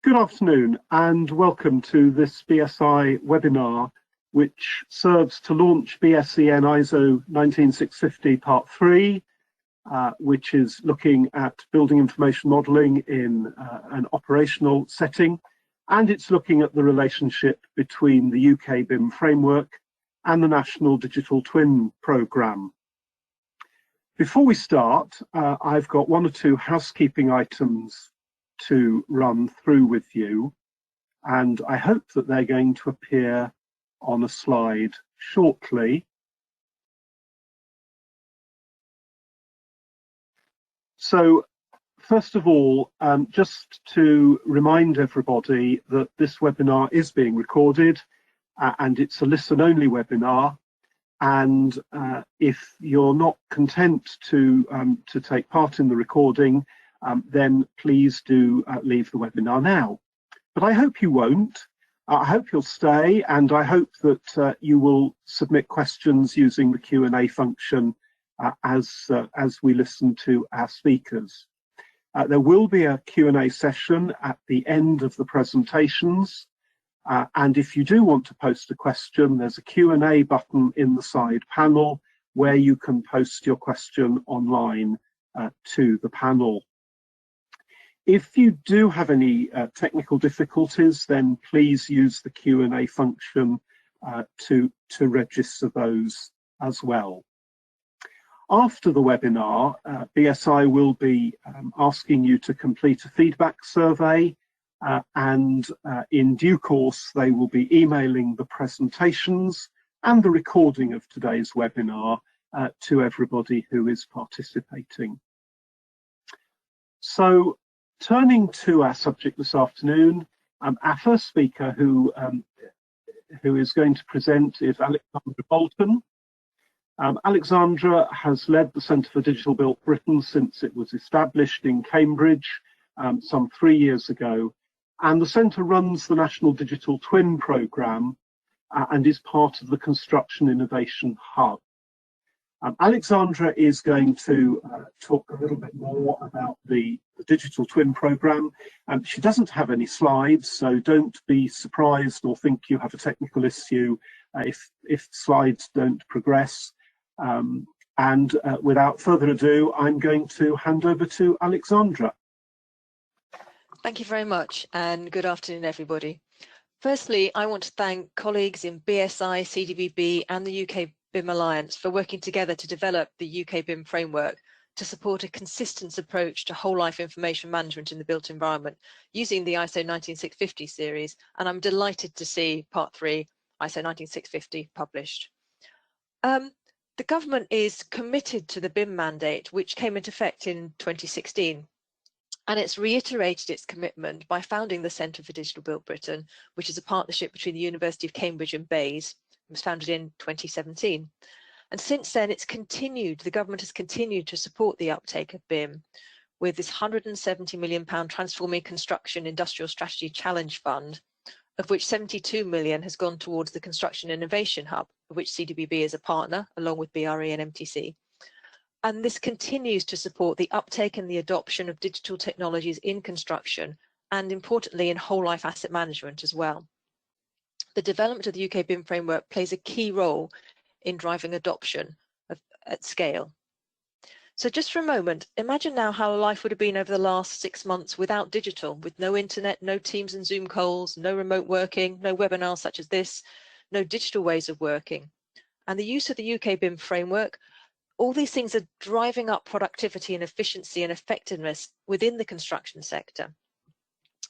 Good afternoon and welcome to this BSI webinar, which serves to launch BSEN ISO 19650 Part 3, which is looking at building information modelling in an operational setting, and it's looking at the relationship between the UK BIM Framework and the National Digital Twin Programme. Before we start, I've got one or two housekeeping items to run through with you, and I hope that they're going to appear on a slide shortly. So first of all, just to remind everybody that this webinar is being recorded and it's a listen-only webinar, and if you're not content to take part in the recording, then please do leave the webinar now. But I hope you won't. I hope you'll stay, and I hope that you will submit questions using the Q&A function as we listen to our speakers. There will be a Q&A session at the end of the presentations, and if you do want to post a question, there's a Q&A button in the side panel where you can post your question online to the panel. If you do have any technical difficulties, then please use the Q&A function to register those as well. After the webinar, BSI will be asking you to complete a feedback survey, and in due course they will be emailing the presentations and the recording of today's webinar to everybody who is participating. So, turning to our subject this afternoon, our first speaker who is going to present is Alexandra Bolton. Alexandra has led the Centre for Digital Built Britain since it was established in Cambridge some 3 years ago, and the Centre runs the National Digital Twin Programme and is part of the Construction Innovation Hub. Alexandra is going to talk a little bit more about the Digital Twin Programme. She doesn't have any slides, so don't be surprised or think you have a technical issue if slides don't progress. Without further ado, I'm going to hand over to Alexandra. Thank you very much, and good afternoon, everybody. Firstly, I want to thank colleagues in BSI, CDBB and the UK BIM Alliance for working together to develop the UK BIM Framework to support a consistent approach to whole life information management in the built environment using the ISO 19650 series, and I'm delighted to see Part 3 ISO 19650 published. The government is committed to the BIM mandate, which came into effect in 2016. And it's reiterated its commitment by founding the Centre for Digital Built Britain, which is a partnership between the University of Cambridge and Bayes. It was founded in 2017. And since then, the government has continued to support the uptake of BIM with this £170 million Transforming Construction Industrial Strategy Challenge Fund, of which 72 million has gone towards the Construction Innovation Hub, of which CDBB is a partner, along with BRE and MTC. And this continues to support the uptake and the adoption of digital technologies in construction, and importantly in whole life asset management as well. The development of the UK BIM framework plays a key role in driving adoption at scale. So just for a moment, imagine now how life would have been over the last 6 months without digital, with no internet, no Teams and Zoom calls, no remote working, no webinars such as this, no digital ways of working. And the use of the UK BIM framework, all these things are driving up productivity and efficiency and effectiveness within the construction sector.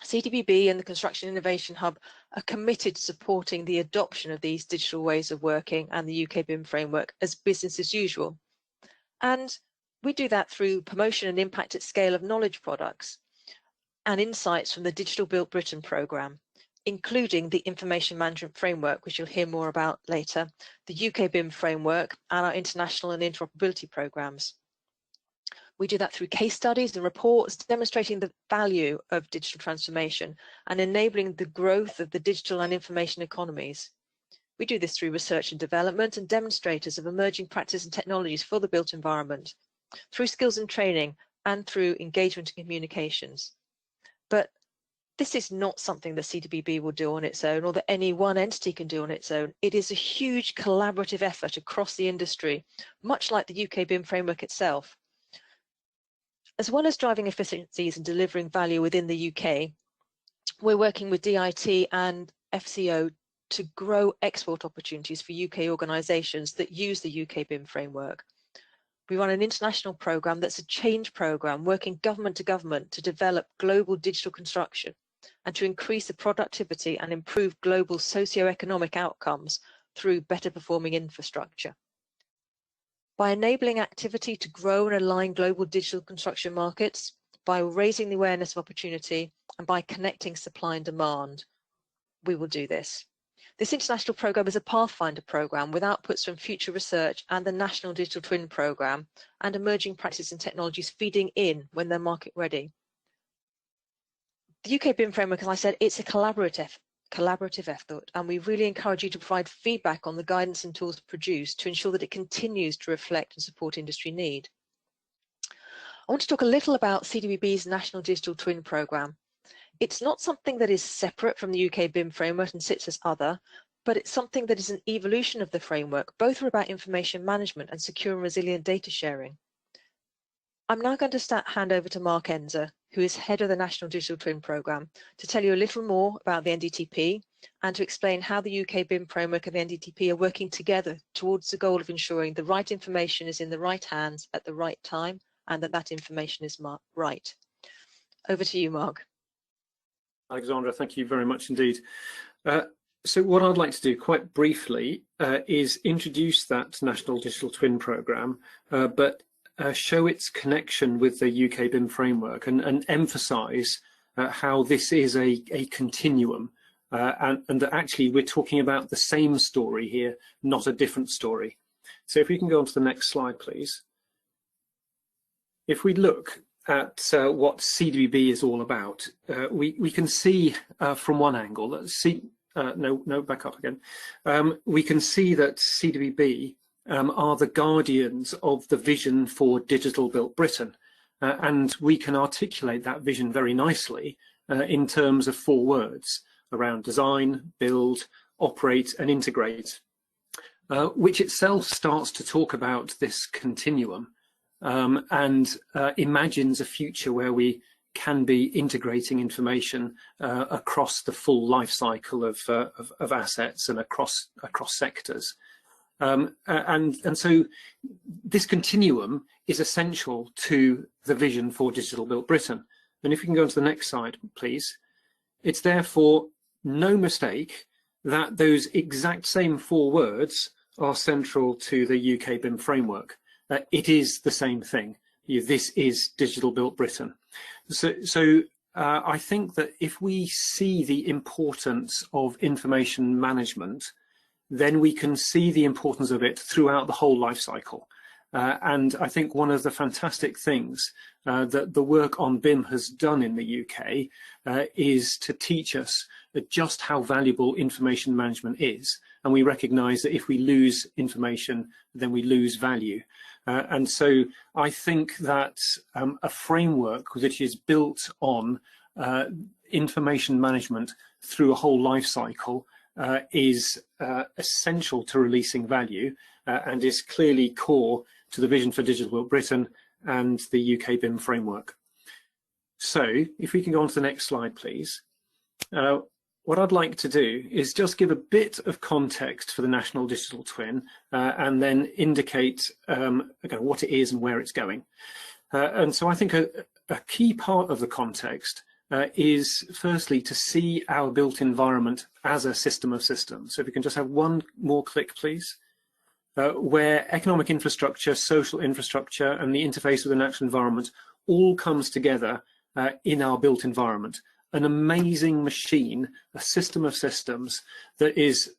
CDBB and the Construction Innovation Hub are committed to supporting the adoption of these digital ways of working and the UK BIM framework as business as usual. And we do that through promotion and impact at scale of knowledge products and insights from the Digital Built Britain programme, including the Information Management Framework, which you'll hear more about later, the UK BIM Framework, and our international and interoperability programmes. We do that through case studies and reports demonstrating the value of digital transformation and enabling the growth of the digital and information economies. We do this through research and development and demonstrators of emerging practices and technologies for the built environment, through skills and training, and through engagement and communications. But This is not something that CWB will do on its own or that any one entity can do on its own. It is a huge collaborative effort across the industry, much like the UK BIM framework itself. As well as driving efficiencies and delivering value within the UK, we're working with DIT and FCO to grow export opportunities for UK organisations that use the UK BIM framework. We run an international programme that's a change programme working government to government to develop global digital construction and to increase the productivity and improve global socio-economic outcomes through better performing infrastructure. By enabling activity to grow and align global digital construction markets, by raising the awareness of opportunity, and by connecting supply and demand, we will do this. This international programme is a Pathfinder programme with outputs from future research and the National Digital Twin programme and emerging practices and technologies feeding in when they're market ready. The UK BIM framework, as I said, it's a collaborative effort, and we really encourage you to provide feedback on the guidance and tools produced to ensure that it continues to reflect and support industry need. I want to talk a little about CWB's National Digital Twin programme. It's not something that is separate from the UK BIM framework and sits as other, but it's something that is an evolution of the framework. Both are about information management and secure and resilient data sharing. I'm now going to hand over to Mark Enzer, who is head of the National Digital Twin programme, to tell you a little more about the NDTP and to explain how the UK BIM framework and the NDTP are working together towards the goal of ensuring the right information is in the right hands at the right time and that that information is right. Over to you, Mark. Alexandra, thank you very much indeed. So what I'd like to do quite briefly is introduce that National Digital Twin programme, but show its connection with the UK BIM framework and emphasise how this is a continuum and that actually we're talking about the same story here, not a different story. So if we can go on to the next slide, please. If we look at what CWB is all about, we can see from one angle that back up again. We can see that CWB are the guardians of the vision for digital built Britain, and we can articulate that vision very nicely in terms of 4 words around design, build, operate and integrate, which itself starts to talk about this continuum and imagines a future where we can be integrating information across the full life cycle of assets and across sectors. And so this continuum is essential to the vision for digital built Britain. And if we can go on to the next slide, please. It's therefore no mistake that those exact same 4 words are central to the UK BIM framework. It is the same thing. This is digital built Britain. So I think that if we see the importance of information management, then we can see the importance of it throughout the whole life cycle. And I think one of the fantastic things that the work on BIM has done in the UK is to teach us just how valuable information management is. And we recognise that if we lose information, then we lose value. And so I think that a framework which is built on information management through a whole life cycle is essential to releasing value and is clearly core to the vision for digital built Britain and the UK BIM framework. So if we can go on to the next slide, please. What I'd like to do is just give a bit of context for the National Digital Twin and then indicate what it is and where it's going. And so I think a key part of the context is firstly to see our built environment as a system of systems. So if we can just have one more click, please. Where economic infrastructure, social infrastructure and the interface with the natural environment all comes together in our built environment. An amazing machine, a system of systems that is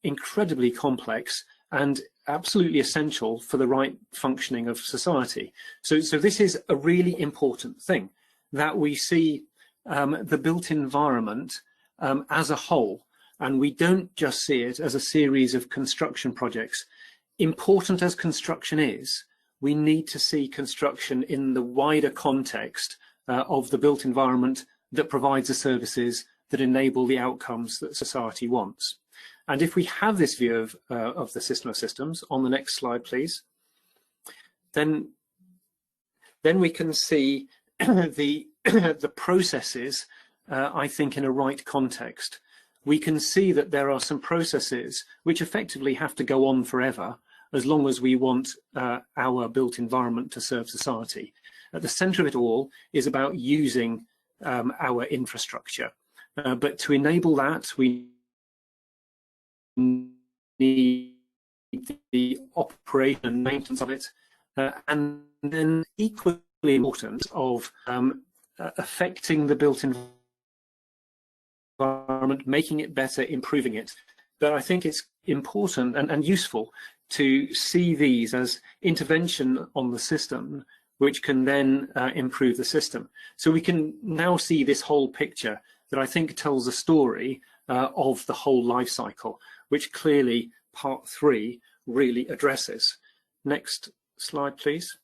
incredibly complex and absolutely essential for the right functioning of society. So this is a really important thing, that we see the built environment as a whole, and we don't just see it as a series of construction projects. Important as construction is, we need to see construction in the wider context of the built environment that provides the services that enable the outcomes that society wants. And if we have this view of the system of systems, on the next slide, please, then we can see the processes, I think, in a right context. We can see that there are some processes which effectively have to go on forever as long as we want our built environment to serve society. At the centre of it all is about using our infrastructure. But to enable that, we need the operation and maintenance of it, and then equally important of affecting the built environment, making it better, improving it. But I think it's important and useful to see these as intervention on the system, which can then improve the system. So we can now see this whole picture that I think tells a story of the whole life cycle, which clearly part 3 really addresses. Next slide, please.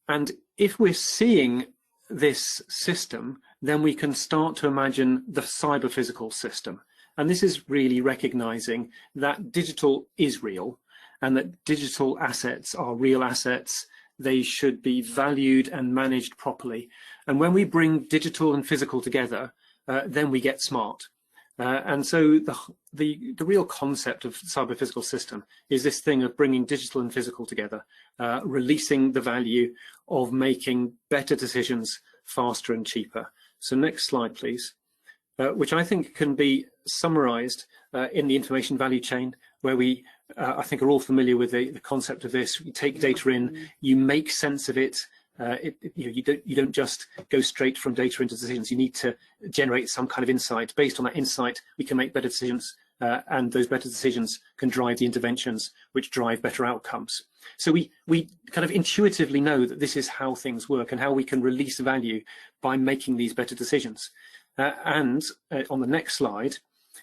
And if we're seeing this system, then we can start to imagine the cyber-physical system. And this is really recognizing that digital is real and that digital assets are real assets. They should be valued and managed properly. And when we bring digital and physical together, then we get smart. And so the real concept of cyber-physical system is this thing of bringing digital and physical together, releasing the value of making better decisions faster and cheaper. So next slide, please, which I think can be summarized in the information value chain, where we, I think, are all familiar with the concept of this. You take data in, you make sense of it. You don't just go straight from data into decisions. You need to generate some kind of insight. Based on that insight, we can make better decisions, and those better decisions can drive the interventions which drive better outcomes. So we kind of intuitively know that this is how things work and how we can release value by making these better decisions. And on the next slide,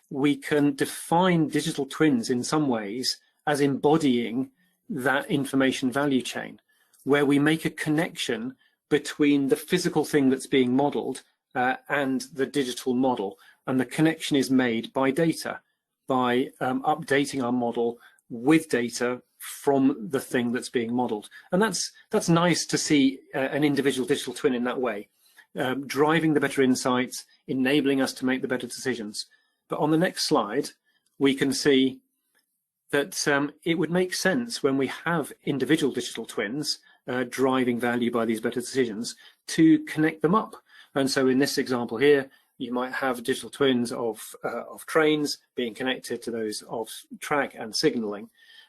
we can define digital twins in some ways as embodying that information value chain, where we make a connection between the physical thing that's being modeled and the digital model. And the connection is made by data, by updating our model with data from the thing that's being modeled. And that's nice to see an individual digital twin in that way, driving the better insights, enabling us to make the better decisions. But on the next slide, we can see that it would make sense when we have individual digital twins driving value by these better decisions to connect them up. And so in this example here, you might have digital twins of trains being connected to those of track and signalling.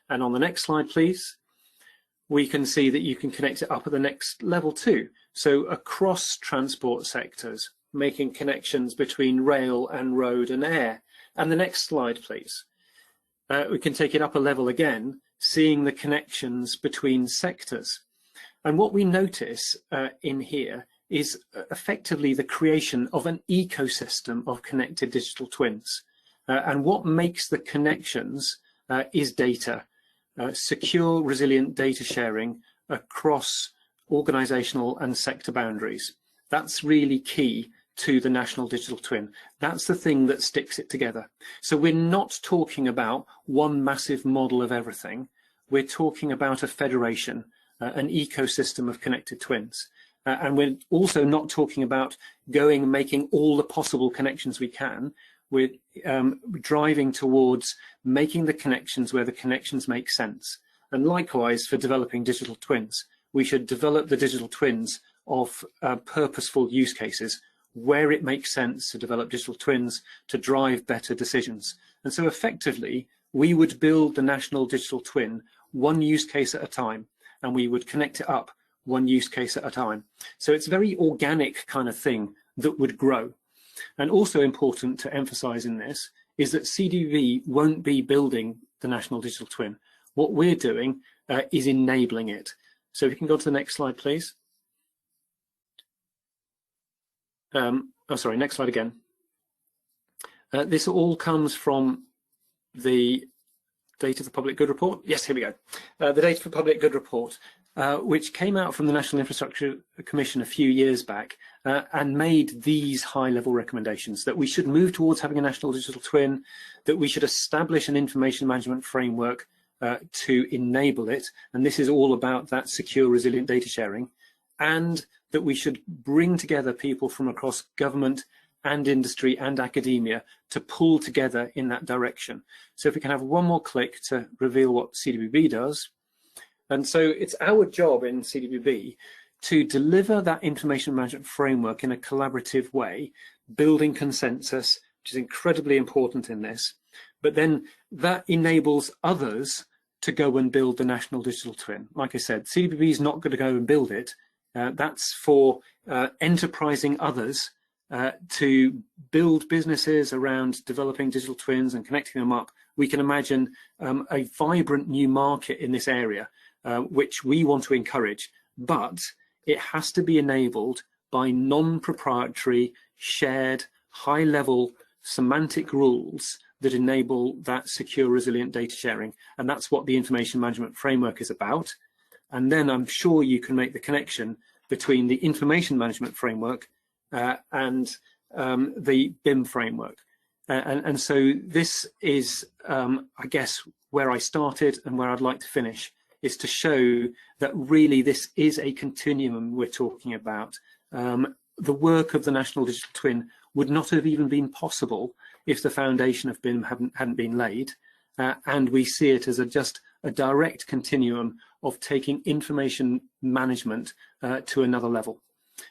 And on the next slide, please, we can see that you can connect it up at the next level too. So across transport sectors, making connections between rail and road and air. And the next slide, please. We can take it up a level again, seeing the connections between sectors. And what we notice in here is effectively the creation of an ecosystem of connected digital twins. And what makes the connections is data, secure, resilient data sharing across organizational and sector boundaries. That's really key to the national digital twin. That's the thing that sticks it together. So we're not talking about one massive model of everything. We're talking about a federation, an ecosystem of connected twins. And we're also not talking about going and making all the possible connections we can. We're driving towards making the connections where the connections make sense. And likewise, for developing digital twins, we should develop the digital twins of purposeful use cases where it makes sense to develop digital twins to drive better decisions. And so effectively, we would build the national digital twin one use case at a time, and we would connect it up one use case at a time. So it's a very organic kind of thing that would grow. And also important to emphasize in this is that CDB won't be building the national digital twin. What we're doing is enabling it. So if you can go to the next slide, please. Oh, sorry, next slide again. This all comes from the Data for Public Good report. Yes, here we go. The Data for Public Good report. which came out from the National Infrastructure Commission a few years back and made these high-level recommendations: that we should move towards having a national digital twin, that we should establish an information management framework to enable it, and this is all about that secure, resilient data sharing, and that we should bring together people from across government and industry and academia to pull together in that direction. So if we can have one more click to reveal what CDBB does. And so it's our job in CDBB to deliver that information management framework in a collaborative way, building consensus, which is incredibly important in this. But then that enables others to go and build the national digital twin. Like I said, CDBB is not going to go and build it. That's for enterprising others to build businesses around developing digital twins and connecting them up. We can imagine a vibrant new market in this area, which we want to encourage, but it has to be enabled by non-proprietary, shared, high-level semantic rules that enable that secure, resilient data sharing. And that's what the information management framework is about. And then I'm sure you can make the connection between the information management framework and the BIM framework. And so this is, I guess, where I started and where I'd like to finish, is to show that really this is a continuum we're talking about. The work of the National Digital Twin would not have even been possible if the foundation of BIM hadn't been laid. And we see it as just a direct continuum of taking information management to another level.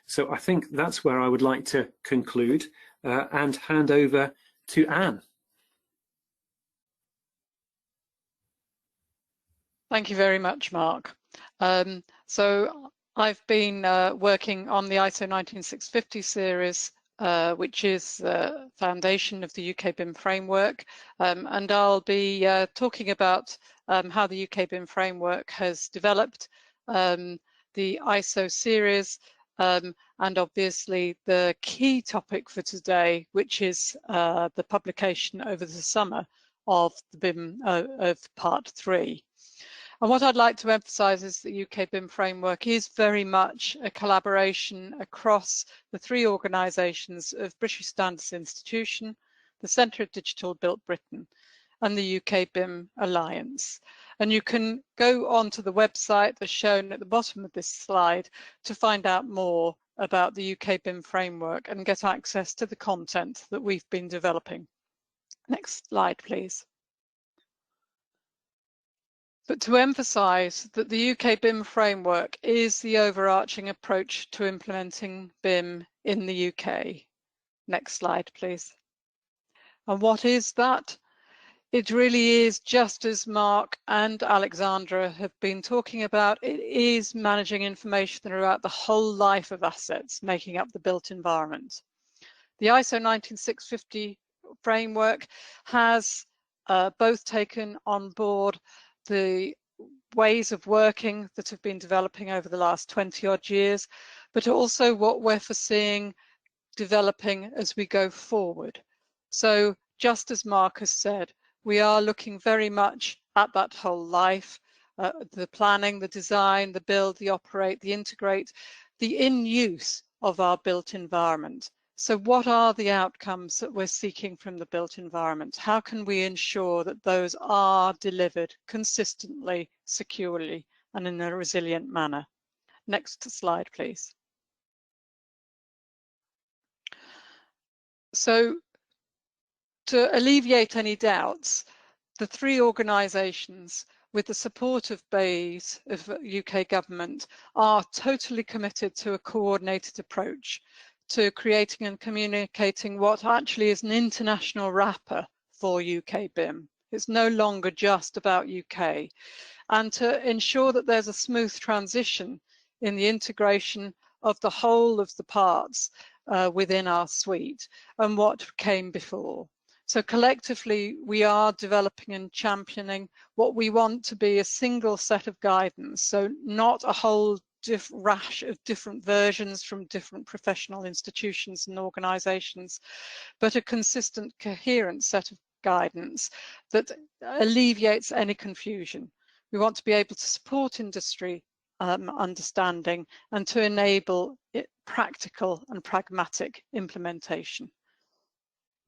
So I think that's where I would like to conclude and hand over to Anne. Thank you very much, Mark. So I've been working on the ISO 19650 series, which is the foundation of the UK BIM Framework, and I'll be talking about how the UK BIM Framework has developed the ISO series, and obviously the key topic for today, which is the publication over the summer of the BIM of Part 3. And what I'd like to emphasise is the UK BIM Framework is very much a collaboration across the three organisations of British Standards Institution, the Centre of Digital Built Britain, and the UK BIM Alliance. And you can go onto the website that's shown at the bottom of this slide to find out more about the UK BIM Framework and get access to the content that we've been developing. Next slide, please. But to emphasise that the UK BIM Framework is the overarching approach to implementing BIM in the UK. Next slide, please. And what is that? It really is, just as Mark and Alexandra have been talking about, it is managing information throughout the whole life of assets making up the built environment. The ISO 19650 framework has both taken on board the ways of working that have been developing over the last 20 odd years, but also what we're foreseeing developing as we go forward. So just as Mark has said, we are looking very much at that whole life, the planning, the design, the build, the operate, the integrate, the in-use of our built environment. So what are the outcomes that we're seeking from the built environment? How can we ensure that those are delivered consistently, securely, and in a resilient manner? Next slide, please. So to alleviate any doubts, the three organisations, with the support of BEIS, of UK government, are totally committed to a coordinated approach to creating and communicating what actually is an international wrapper for UK BIM. It's no longer just about UK. And to ensure that there's a smooth transition in the integration of the whole of the parts within our suite and what came before. So collectively, we are developing and championing what we want to be a single set of guidance. So not a whole rash of different versions from different professional institutions and organisations, but a consistent, coherent set of guidance that alleviates any confusion. We want to be able to support industry understanding and to enable practical and pragmatic implementation.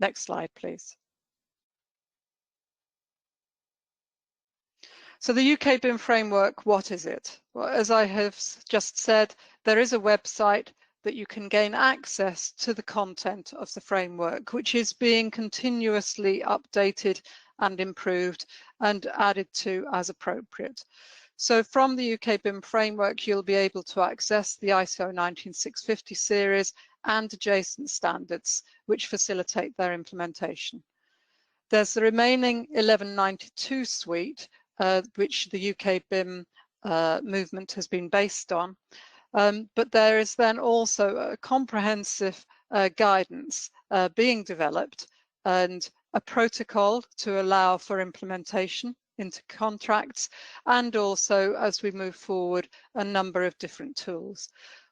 Next slide, please. So the UK BIM Framework, what is it? Well, as I have just said, there is a website that you can gain access to the content of the framework, which is being continuously updated and improved and added to as appropriate. So from the UK BIM Framework, you'll be able to access the ISO 19650 series and adjacent standards, which facilitate their implementation. There's the remaining 1192 suite, which the UK BIM movement has been based on. But there is then also a comprehensive guidance being developed and a protocol to allow for implementation into contracts, and also, as we move forward, a number of different tools.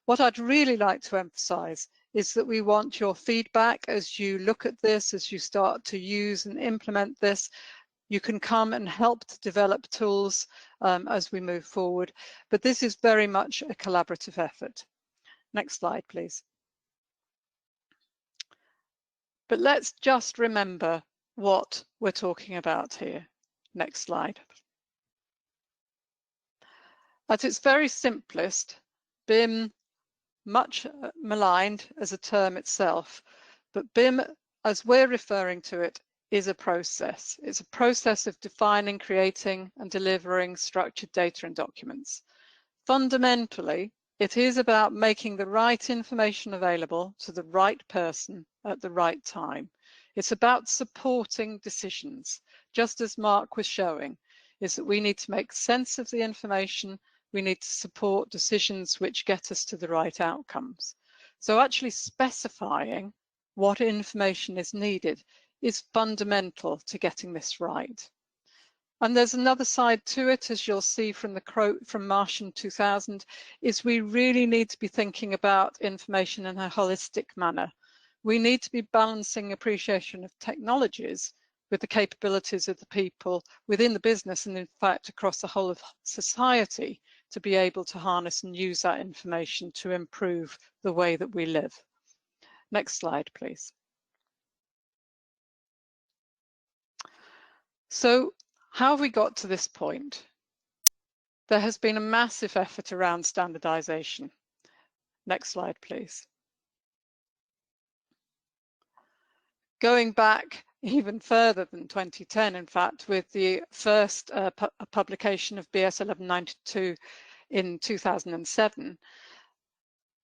What I'd really like to emphasize is that we want your feedback as you look at this, as you start to use and implement this. You can come and help to develop tools as we move forward, but this is very much a collaborative effort. Next slide, please. But let's just remember what we're talking about here. Next slide. At its very simplest, BIM, much maligned as a term itself, but BIM, as we're referring to it, is a process. It's a process of defining, creating, and delivering structured data and documents. Fundamentally, it is about making the right information available to the right person at the right time. It's about supporting decisions, just as Mark was showing, is that we need to make sense of the information, we need to support decisions which get us to the right outcomes. So actually specifying what information is needed is fundamental to getting this right. And there's another side to it, as you'll see from the quote from Martian 2000, is we really need to be thinking about information in a holistic manner. We need to be balancing appreciation of technologies with the capabilities of the people within the business, and in fact across the whole of society, to be able to harness and use that information to improve the way that we live. Next slide, please. So how have we got to this point? There has been a massive effort around standardization. Next slide, please. Going back even further than 2010, in fact, with the first publication of BS 1192 in 2007,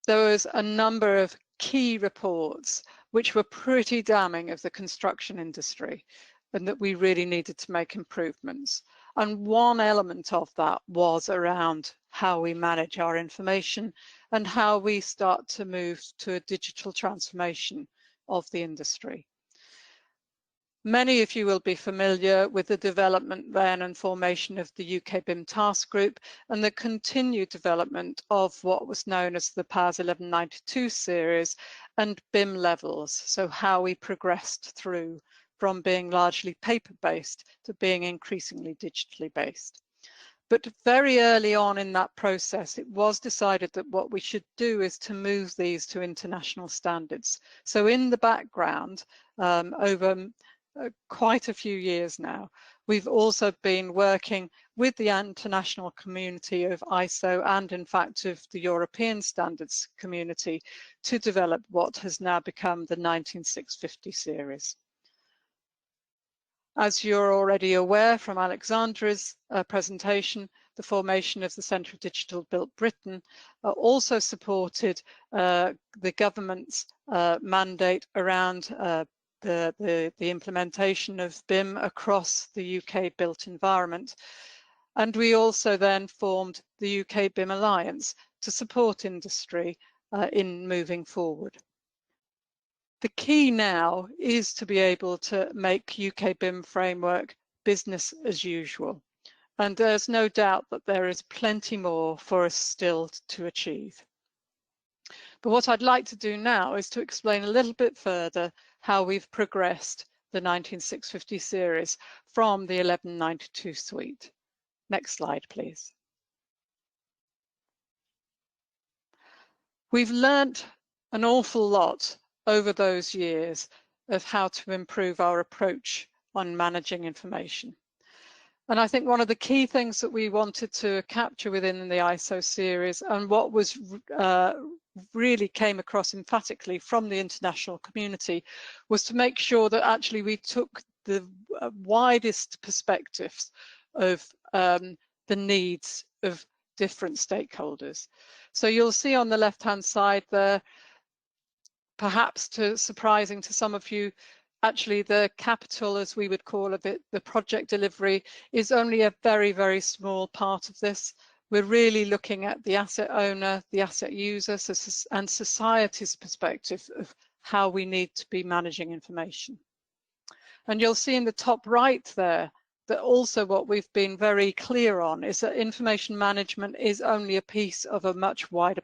there was a number of key reports which were pretty damning of the construction industry, and that we really needed to make improvements. And one element of that was around how we manage our information and how we start to move to a digital transformation of the industry. Many of you will be familiar with the development then and formation of the UK BIM Task Group and the continued development of what was known as the PAS 1192 series and BIM levels, so how we progressed through from being largely paper-based to being increasingly digitally based. But very early on in that process, it was decided that what we should do is to move these to international standards. So in the background, over quite a few years now, we've also been working with the international community of ISO and in fact of the European standards community to develop what has now become the 19650 series. As you're already aware from Alexandra's presentation, the formation of the Centre of Digital Built Britain also supported the government's mandate around the implementation of BIM across the UK built environment. And we also then formed the UK BIM Alliance to support industry in moving forward. The key now is to be able to make UK BIM Framework business as usual. And there's no doubt that there is plenty more for us still to achieve. But what I'd like to do now is to explain a little bit further how we've progressed the 19650 series from the 1192 suite. Next slide, please. We've learnt an awful lot over those years of how to improve our approach on managing information. And I think one of the key things that we wanted to capture within the ISO series, and what was really came across emphatically from the international community, was to make sure that actually we took the widest perspectives of the needs of different stakeholders. So you'll see on the left-hand side there, perhaps surprising to some of you, actually the capital, as we would call it, the project delivery, is only a very, very small part of this. We're really looking at the asset owner, the asset user, and society's perspective of how we need to be managing information. And you'll see in the top right there that also what we've been very clear on is that information management is only a piece of a much wider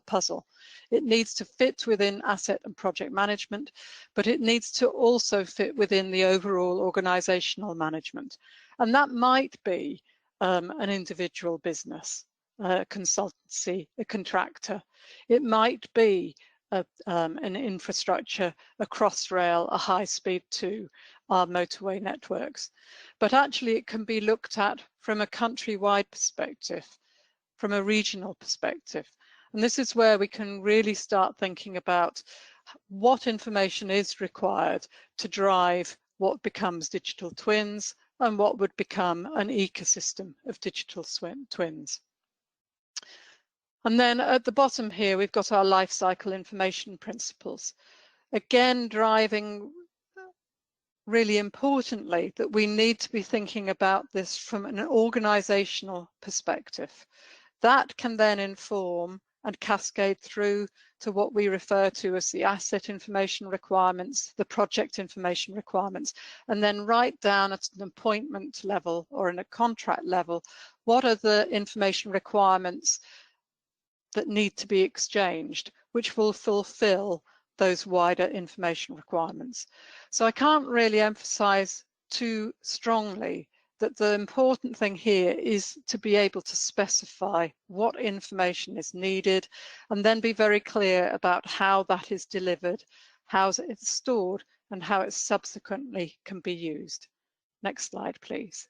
puzzle. It needs to fit within asset and project management, but it needs to also fit within the overall organizational management. And that might be an individual business, a consultancy, a contractor. It might be an infrastructure, a cross-rail, a high-speed to our motorway networks. But actually it can be looked at from a country-wide perspective, from a regional perspective. And this is where we can really start thinking about what information is required to drive what becomes digital twins and what would become an ecosystem of digital twins. And then at the bottom here, we've got our life cycle information principles. Again, driving really importantly that we need to be thinking about this from an organizational perspective. That can then inform and cascade through to what we refer to as the asset information requirements, the project information requirements, and then right down at an appointment level or in a contract level, what are the information requirements that need to be exchanged, which will fulfill those wider information requirements. So I can't really emphasize too strongly that the important thing here is to be able to specify what information is needed and then be very clear about how that is delivered, how it's stored, and how it subsequently can be used. Next slide, please.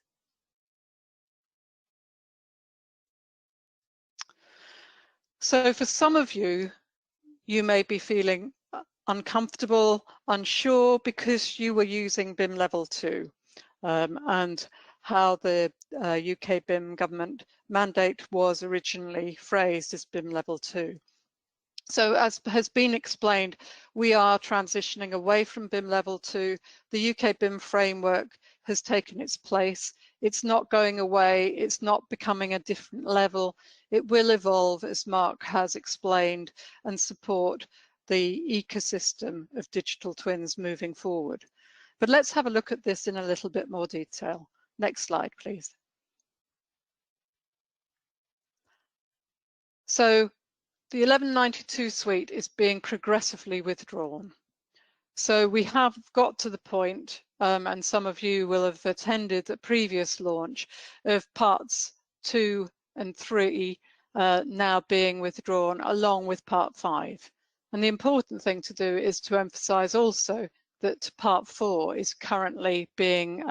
So for some of you, you may be feeling uncomfortable, unsure because you were using BIM level 2 and how the UK BIM government mandate was originally phrased as BIM level 2. So as has been explained, we are transitioning away from BIM level 2. The UK BIM framework has taken its place. It's not going away. It's not becoming a different level. It will evolve, as Mark has explained, and support the ecosystem of digital twins moving forward. But let's have a look at this in a little bit more detail. Next slide, please. So the 1192 suite is being progressively withdrawn. So we have got to the point, and some of you will have attended the previous launch of parts 2 and 3 now being withdrawn along with part 5. And the important thing to do is to emphasize also that part 4 is currently being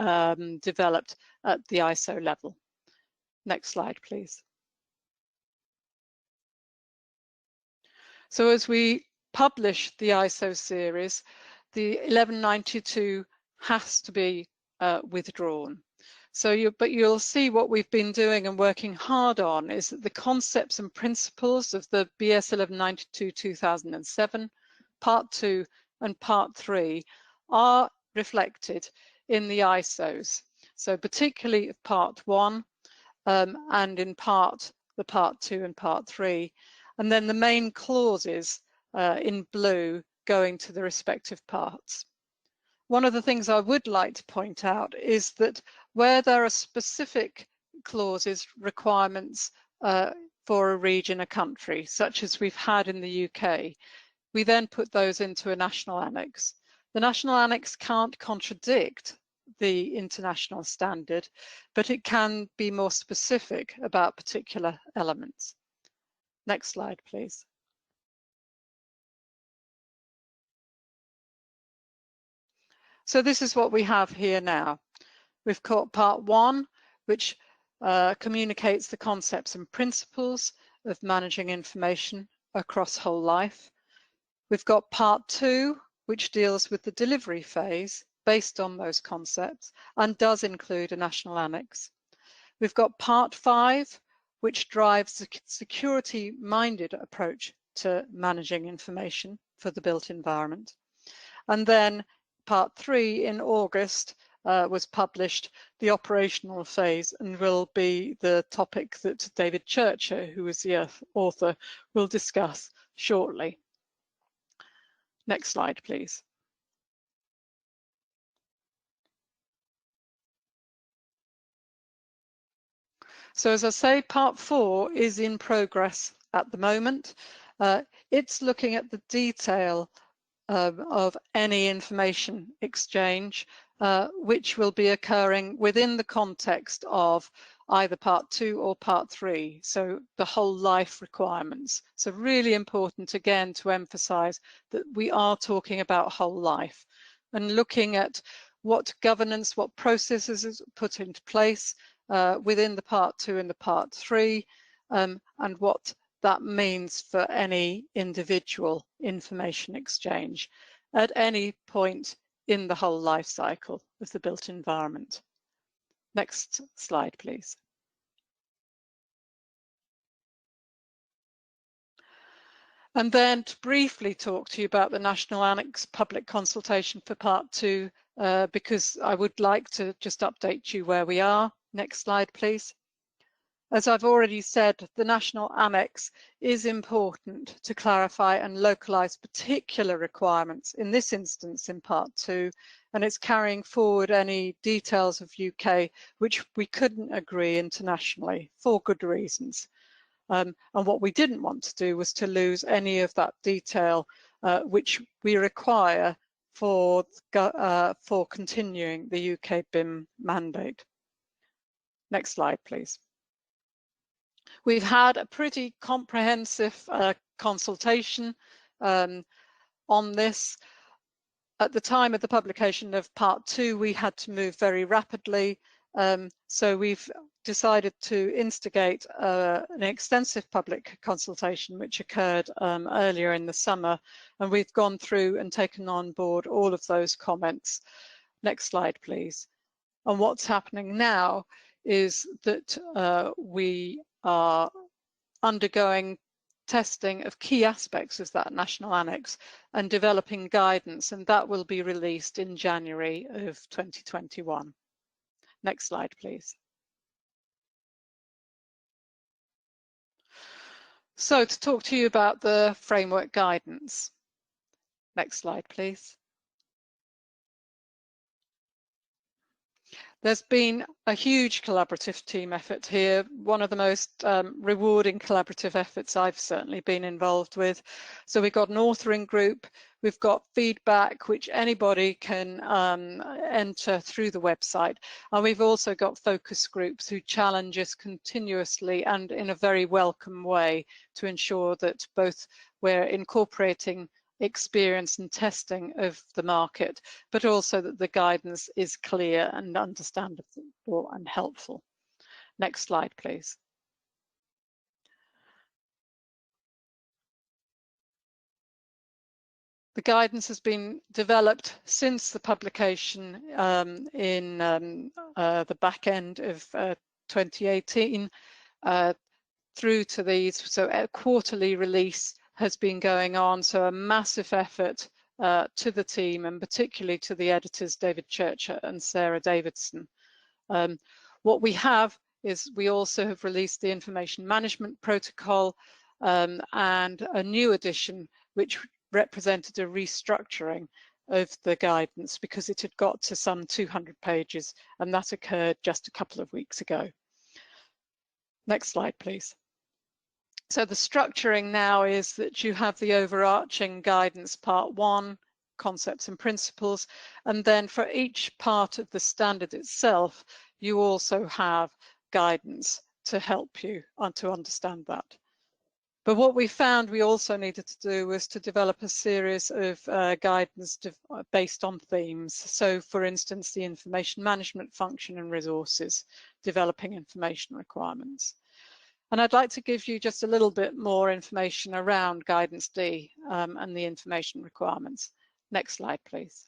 developed at the ISO level. Next slide, please. So as we publish the ISO series, the 1192 has to be withdrawn. So you'll see what we've been doing and working hard on is that the concepts and principles of the BS 1192-2007, Part 2 and Part 3 are reflected in the ISOs. So particularly Part 1 and in Part 2 and Part 3. And then the main clauses in blue going to the respective parts. One of the things I would like to point out is that where there are specific clauses, requirements for a region, a country, such as we've had in the UK, we then put those into a national annex. The national annex can't contradict the international standard, but it can be more specific about particular elements. Next slide, please. So this is what we have here now. We've got part 1, which communicates the concepts and principles of managing information across whole life. We've got part 2, which deals with the delivery phase based on those concepts and does include a national annex. We've got part 5, which drives the security-minded approach to managing information for the built environment. And then part 3 in August was published, the operational phase, and will be the topic that David Churchill, who is the author, will discuss shortly. Next slide, please. So as I say, part 4 is in progress at the moment. It's looking at the detail of any information exchange, which will be occurring within the context of either part 2 or part 3, so the whole life requirements. So really important again to emphasize that we are talking about whole life and looking at what governance, what processes is put into place within the part 2 and the part 3, and what that means for any individual information exchange at any point in the whole life cycle of the built environment. Next slide, please. And then to briefly talk to you about the National Annex public consultation for part 2, because I would like to just update you where we are. Next slide, please. As I've already said, the National Annex is important to clarify and localise particular requirements, in this instance in part 2, and it's carrying forward any details of UK which we couldn't agree internationally for good reasons. And what we didn't want to do was to lose any of that detail which we require for continuing the UK BIM mandate. Next slide, please. We've had a pretty comprehensive consultation on this. At the time of the publication of part 2, we had to move very rapidly. So we've decided to instigate an extensive public consultation which occurred earlier in the summer, and we've gone through and taken on board all of those comments. Next slide, please. And what's happening now is that we are undergoing testing of key aspects of that national annex and developing guidance, and that will be released in January of 2021. Next slide, please. So to talk to you about the framework guidance. Next slide, please. There's been a huge collaborative team effort here, one of the most rewarding collaborative efforts I've certainly been involved with. So we've got an authoring group, we've got feedback which anybody can enter through the website, and we've also got focus groups who challenge us continuously and in a very welcome way to ensure that both we're incorporating experience and testing of the market, but also that the guidance is clear and understandable and helpful. Next slide, please. The guidance has been developed since the publication in the back end of 2018 through to these, so a quarterly release has been going on, so a massive effort to the team and particularly to the editors David Churchill and Sarah Davidson. What we have is we also have released the information management protocol and a new edition which represented a restructuring of the guidance because it had got to some 200 pages, and that occurred just a couple of weeks ago. Next slide, please. So the structuring now is that you have the overarching guidance part 1, concepts and principles, and then for each part of the standard itself, you also have guidance to help you to understand that. But what we found we also needed to do was to develop a series of guidance based on themes. So for instance, the information management function and resources, developing information requirements. And I'd like to give you just a little bit more information around Guidance D and the information requirements. Next slide, please.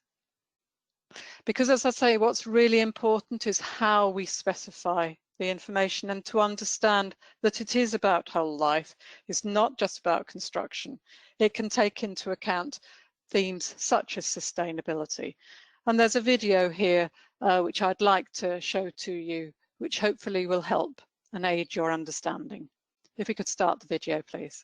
Because as I say, what's really important is how we specify the information and to understand that it is about whole life. It's not just about construction. It can take into account themes such as sustainability. And there's a video here which I'd like to show to you, which hopefully will help and aid your understanding. If we could start the video, please.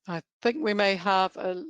I think we may have a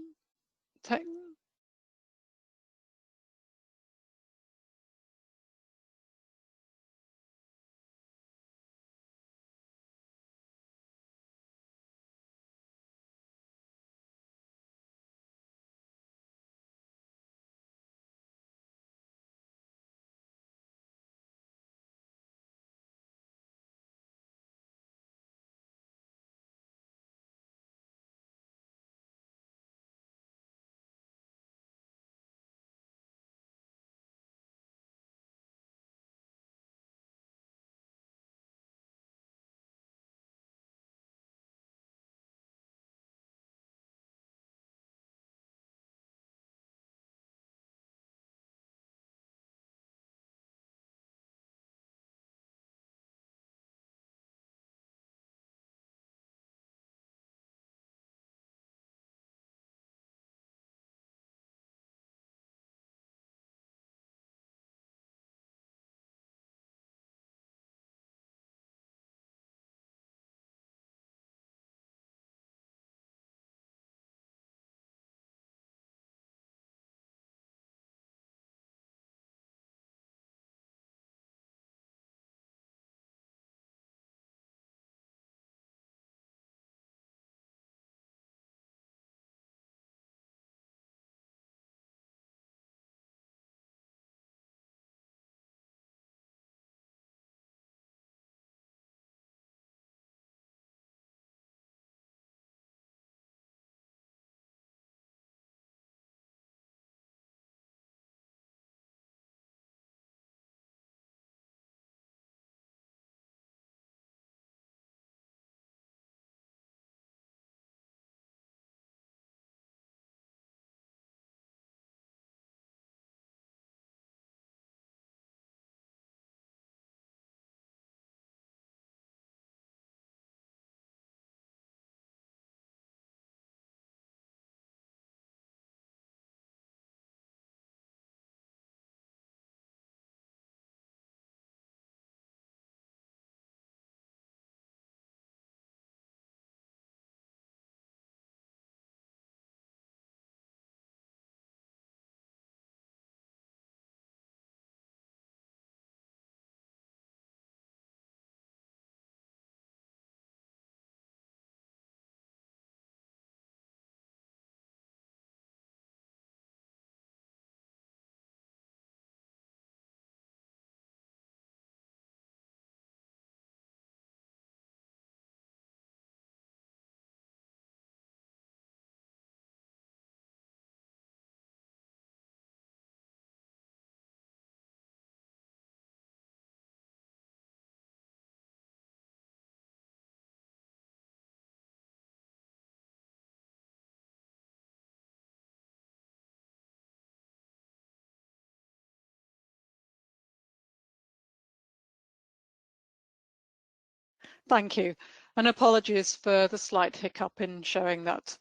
Thank you, and apologies for the slight hiccup in showing that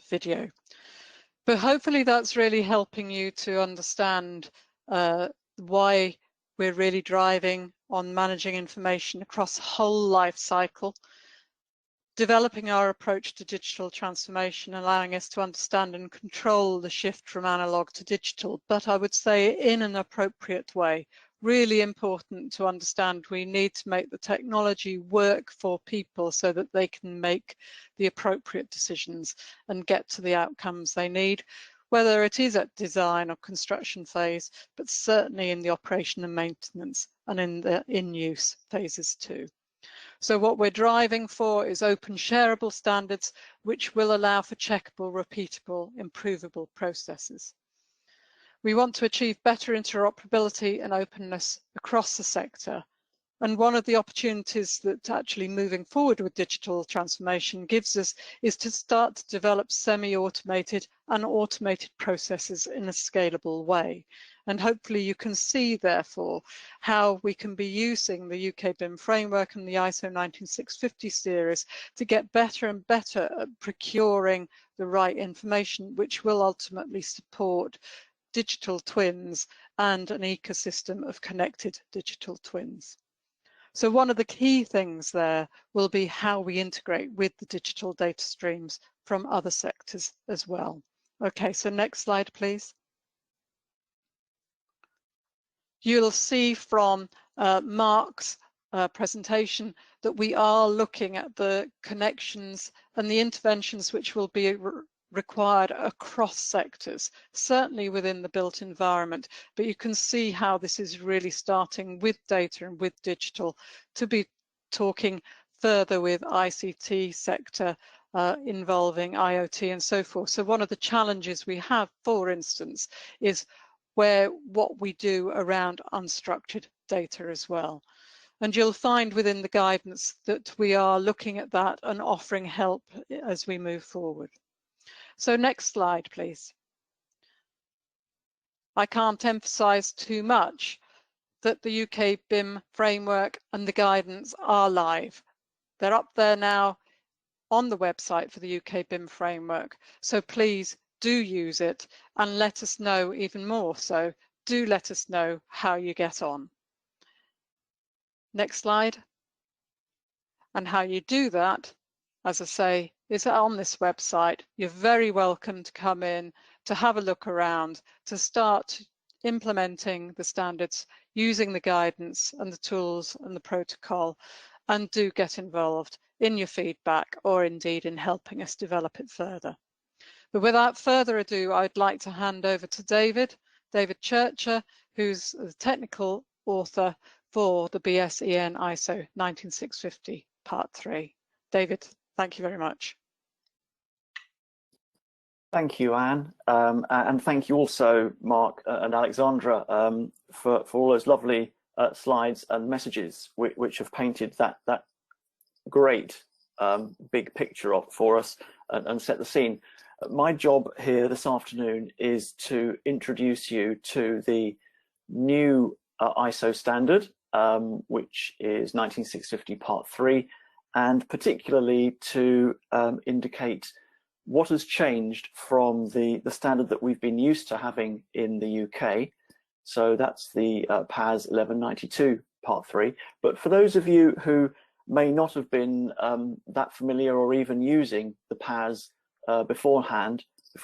video. But hopefully that's really helping you to understand why we're really driving on managing information across the whole life cycle, developing our approach to digital transformation, allowing us to understand and control the shift from analog to digital, but I would say in an appropriate way. Really important to understand we need to make the technology work for people so that they can make the appropriate decisions and get to the outcomes they need, whether it is at design or construction phase, but certainly in the operation and maintenance and in the in-use phases too. So what we're driving for is open shareable standards, which will allow for checkable, repeatable, improvable processes. We want to achieve better interoperability and openness across the sector. And one of the opportunities that actually moving forward with digital transformation gives us is to start to develop semi-automated and automated processes in a scalable way. And hopefully you can see, therefore, how we can be using the UK BIM Framework and the ISO 19650 series to get better and better at procuring the right information, which will ultimately support digital twins and an ecosystem of connected digital twins. So one of the key things there will be how we integrate with the digital data streams from other sectors as well. Okay, so next slide, please. You'll see from Mark's presentation that we are looking at the connections and the interventions which will be required across sectors, certainly within the built environment, but you can see how this is really starting with data and with digital to be talking further with ICT sector involving IoT and so forth. So one of the challenges we have, for instance, is what we do around unstructured data as well. And you'll find within the guidance that we are looking at that and offering help as we move forward. So next slide, please. I can't emphasize too much that the UK BIM framework and the guidance are live. They're up there now on the website for the UK BIM framework. So please do use it and let us know even more. So do let us know how you get on. Next slide. And how you do that, as I say, is on this website. You're very welcome to come in, to have a look around, to start implementing the standards, using the guidance and the tools and the protocol, and do get involved in your feedback or indeed in helping us develop it further. But without further ado, I'd like to hand over to David Churchill, who's the technical author for the BSEN ISO 19650 Part 3. David, thank you very much. Thank you, Anne, and thank you also, Mark and Alexandra, for all those lovely slides and messages which have painted that great big picture for us and set the scene. My job here this afternoon is to introduce you to the new ISO standard, which is 19650 Part 3, and particularly to indicate what has changed from the standard that we've been used to having in the UK. So that's the PAS 1192 Part 3. But for those of you who may not have been that familiar or even using the PAS before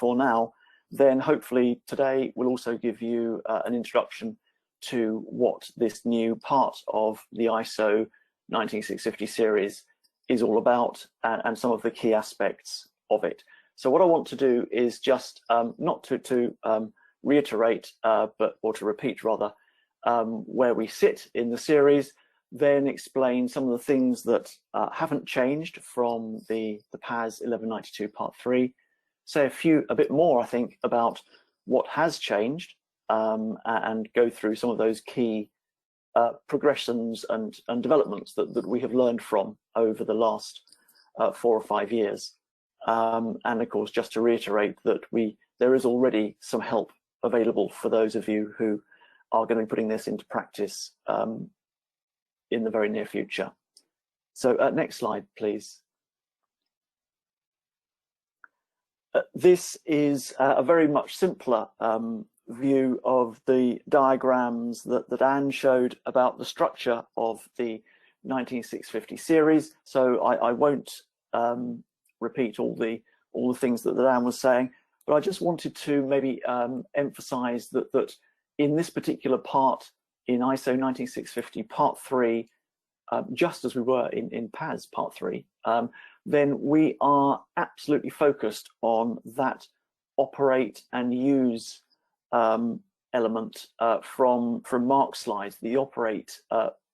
now, then hopefully today will also give you an introduction to what this new part of the ISO 19650 series is all about and some of the key aspects of it. So what I want to do is just not to reiterate, or to repeat rather, where we sit in the series, then explain some of the things that haven't changed from the PAS 1192 Part 3, say a bit more, I think, about what has changed, and go through some of those key progressions and developments that we have learned from over the last 4 or 5 years. And of course, just to reiterate that there is already some help available for those of you who are going to be putting this into practice in the very near future. So next slide, please. This is a very much simpler view of the diagrams that Anne showed about the structure of the 19650 series. So I won't repeat all the things that Anne was saying, but I just wanted to maybe emphasize that in this particular part in ISO 19650 Part 3, just as we were in PAS Part 3, then we are absolutely focused on that operate and use element from Mark's slides, the operate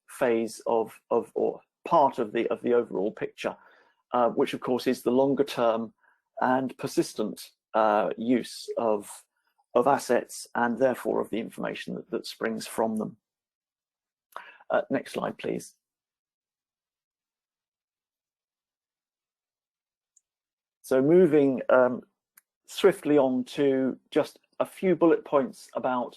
phase of or part of the overall picture, which of course is the longer term and persistent use of assets and therefore of the information that springs from them. Next slide, please. So moving swiftly on to just a few bullet points about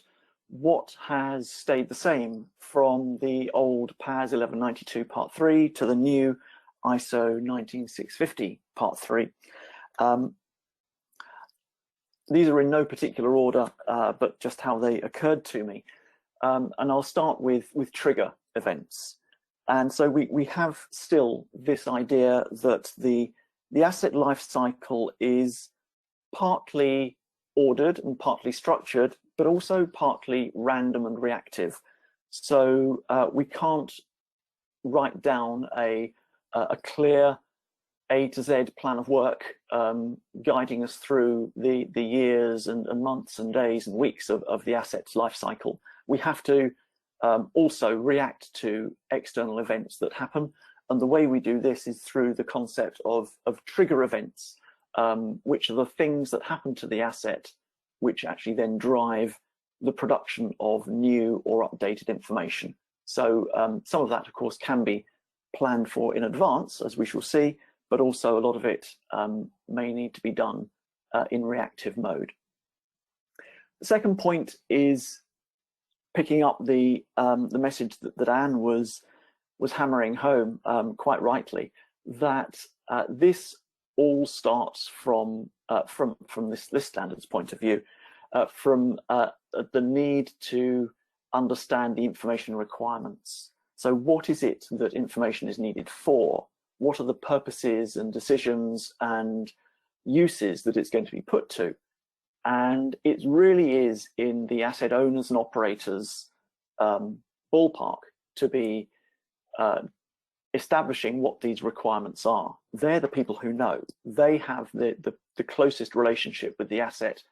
what has stayed the same from the old PAS 1192 Part 3 to the new ISO 19650 Part 3. These are in no particular order, but just how they occurred to me. And I'll start with trigger events. And so we have still this idea that the asset life cycle is partly ordered and partly structured, but also partly random and reactive. So we can't write down a clear A to Z plan of work guiding us through the years and months and days and weeks of the asset's life cycle. We have to also react to external events that happen. And the way we do this is through the concept of trigger events, which are the things that happen to the asset, which actually then drive the production of new or updated information. So some of that, of course, can be planned for in advance, as we shall see, but also a lot of it may need to be done in reactive mode. The second point is picking up the message that Anne was hammering home quite rightly, that this all starts from this list standards point of view, from the need to understand the information requirements. So what is it that information is needed for? What are the purposes and decisions and uses that it's going to be put to? And it really is in the asset owners and operators ballpark to be establishing what these requirements are. They're the people who know. They have the closest relationship with the asset,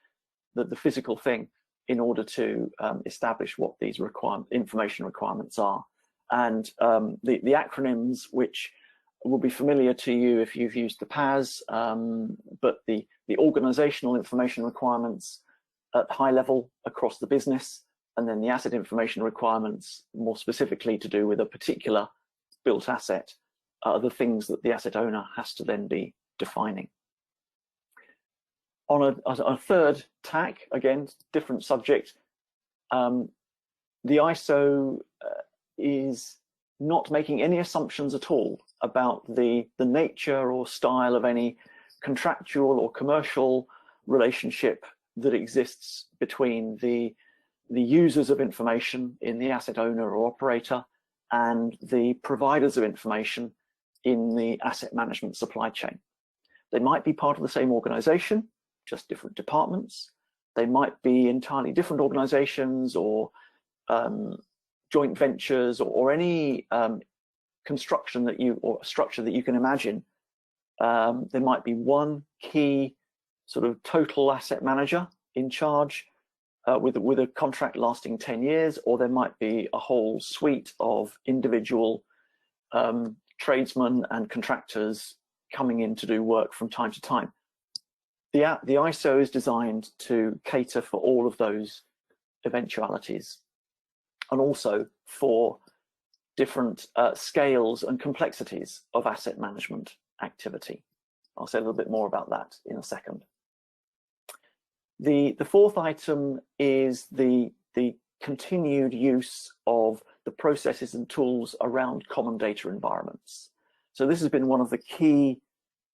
the physical thing, in order to establish what these information requirements are. And the acronyms, which will be familiar to you if you've used the PAS, but the organizational information requirements at high level across the business, and then the asset information requirements more specifically to do with a particular built asset, are the things that the asset owner has to then be defining. On a third tack, again, different subject, the ISO is not making any assumptions at all about the nature or style of any contractual or commercial relationship that exists between the users of information in the asset owner or operator and the providers of information in the asset management supply chain. They might be part of the same organization, just different departments. They might be entirely different organizations or joint ventures or any construction or structure that you can imagine. There might be one key sort of total asset manager in charge with a contract lasting 10 years, or there might be a whole suite of individual tradesmen and contractors coming in to do work from time to time. The ISO is designed to cater for all of those eventualities, and also for different scales and complexities of asset management activity. I'll say a little bit more about that in a second. The fourth item is the continued use of the processes and tools around common data environments. So this has been one of the key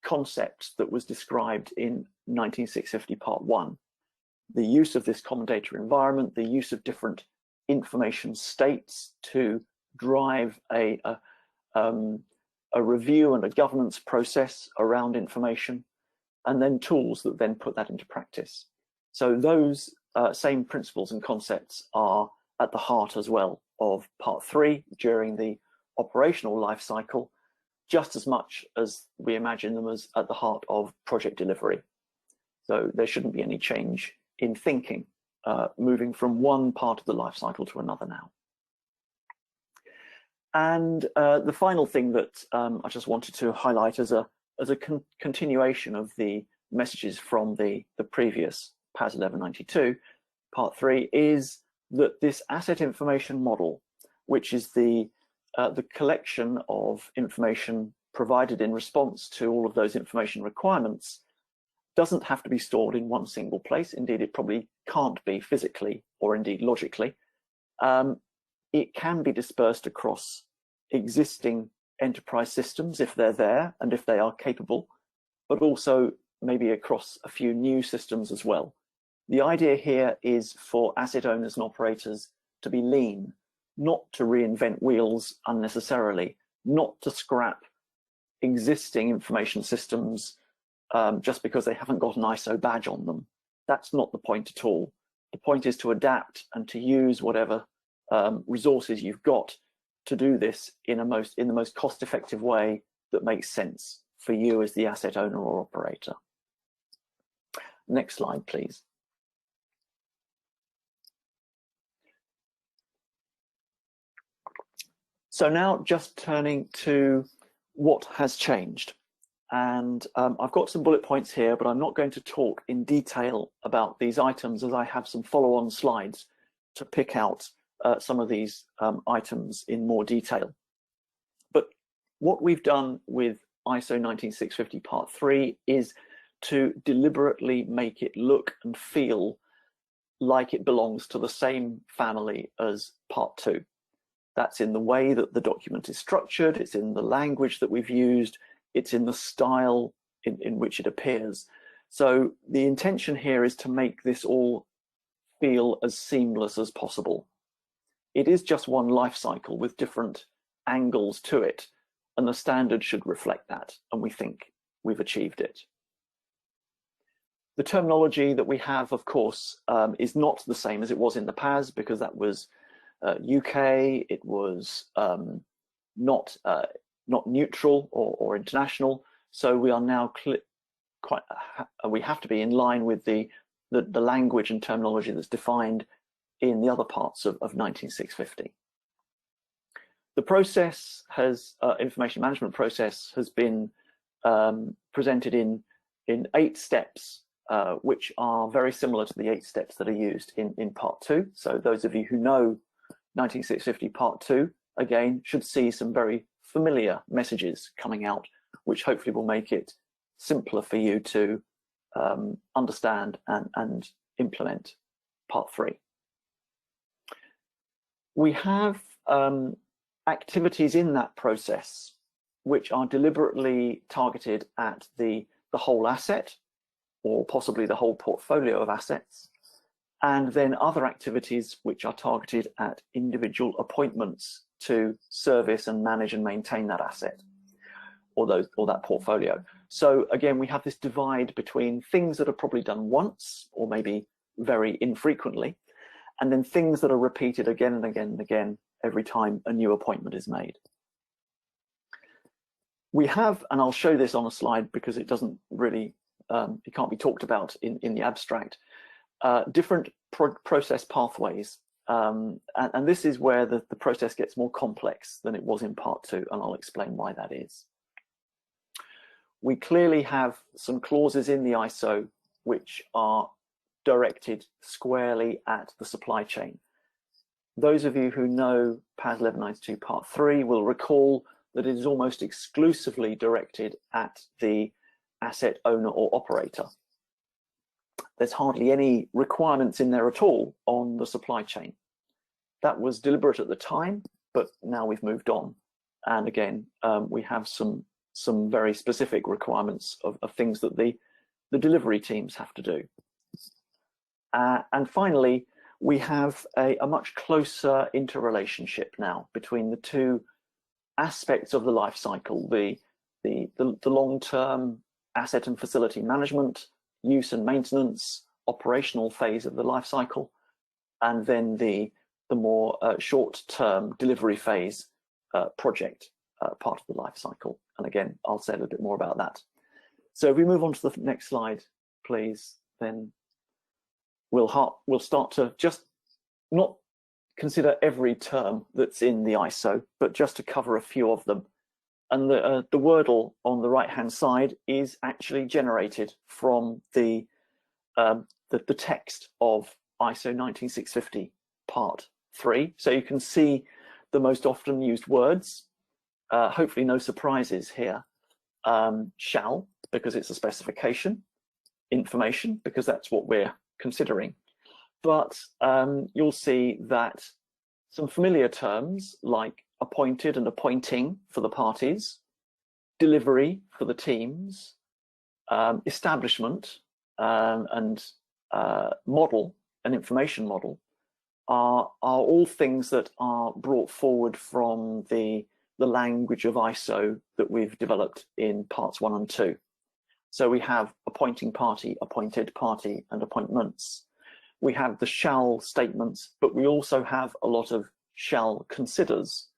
concepts that was described in 19650 Part 1. The use of this common data environment, the use of different information states to drive a review and a governance process around information, and then tools that then put that into practice. So those same principles and concepts are at the heart as well of Part 3 during the operational life cycle, just as much as we imagine them as at the heart of project delivery. So there shouldn't be any change in thinking, moving from one part of the life cycle to another now. And the final thing that I just wanted to highlight as a continuation of the messages from the previous PAS 1192 Part 3 is that this asset information model, which is the collection of information provided in response to all of those information requirements, doesn't have to be stored in one single place. Indeed, it probably can't be physically or indeed logically. It can be dispersed across existing enterprise systems if they're there and if they are capable, but also maybe across a few new systems as well. The idea here is for asset owners and operators to be lean, not to reinvent wheels unnecessarily, not to scrap existing information systems just because they haven't got an ISO badge on them. That's not the point at all. The point is to adapt and to use whatever resources you've got to do this in the most cost-effective way that makes sense for you as the asset owner or operator. Next slide, please. So now just turning to what has changed. And I've got some bullet points here, but I'm not going to talk in detail about these items as I have some follow-on slides to pick out some of these items in more detail. But what we've done with ISO 19650 Part 3 is to deliberately make it look and feel like it belongs to the same family as Part 2. That's in the way that the document is structured, it's in the language that we've used, it's in the style in which it appears. So the intention here is to make this all feel as seamless as possible. It is just one life cycle with different angles to it, and the standard should reflect that, and we think we've achieved it. The terminology that we have, of course, is not the same as it was in the PAS, because that was UK, it was not neutral or international. So we are now we have to be in line with the language and terminology that's defined in the other parts of 19650. The process has information management process has been presented in 8 steps, which are very similar to the 8 steps that are used in Part 2. So those of you who know 19650 Part 2, again, should see some very familiar messages coming out, which hopefully will make it simpler for you to understand and implement Part 3. We have activities in that process which are deliberately targeted at the whole asset, or possibly the whole portfolio of assets, and then other activities which are targeted at individual appointments to service and manage and maintain that asset or that portfolio. So again, we have this divide between things that are probably done once or maybe very infrequently, and then things that are repeated again and again and again every time a new appointment is made. We have, and I'll show this on a slide because it doesn't really, it can't be talked about in the abstract, different process pathways. And this is where the process gets more complex than it was in Part 2, and I'll explain why that is. We clearly have some clauses in the ISO which are directed squarely at the supply chain. Those of you who know PAS 1192 Part 3 will recall that it is almost exclusively directed at the asset owner or operator. There's hardly any requirements in there at all on the supply chain. That was deliberate at the time, but now we've moved on. And again, we have some some very specific requirements of things that the delivery teams have to do. And finally, we have a much closer interrelationship now between the two aspects of the life cycle, the long-term asset and facility management, use and maintenance, operational phase of the life cycle, and then the more short-term delivery phase, project part of the life cycle. And again, I'll say a little bit more about that. So if we move on to the next slide, please, then we'll start to just not consider every term that's in the ISO, but just to cover a few of them. And the Wordle on the right-hand side is actually generated from the text of ISO 19650 Part 3. So you can see the most often used words. Hopefully no surprises here. Shall, because it's a specification. Information, because that's what we're considering. But you'll see that some familiar terms like appointed and appointing for the parties, delivery for the teams, establishment and model, an information model, are all things that are brought forward from the language of ISO that we've developed in parts 1 and 2. So we have appointing party, appointed party, and appointments. We have the shall statements, but we also have a lot of shall considers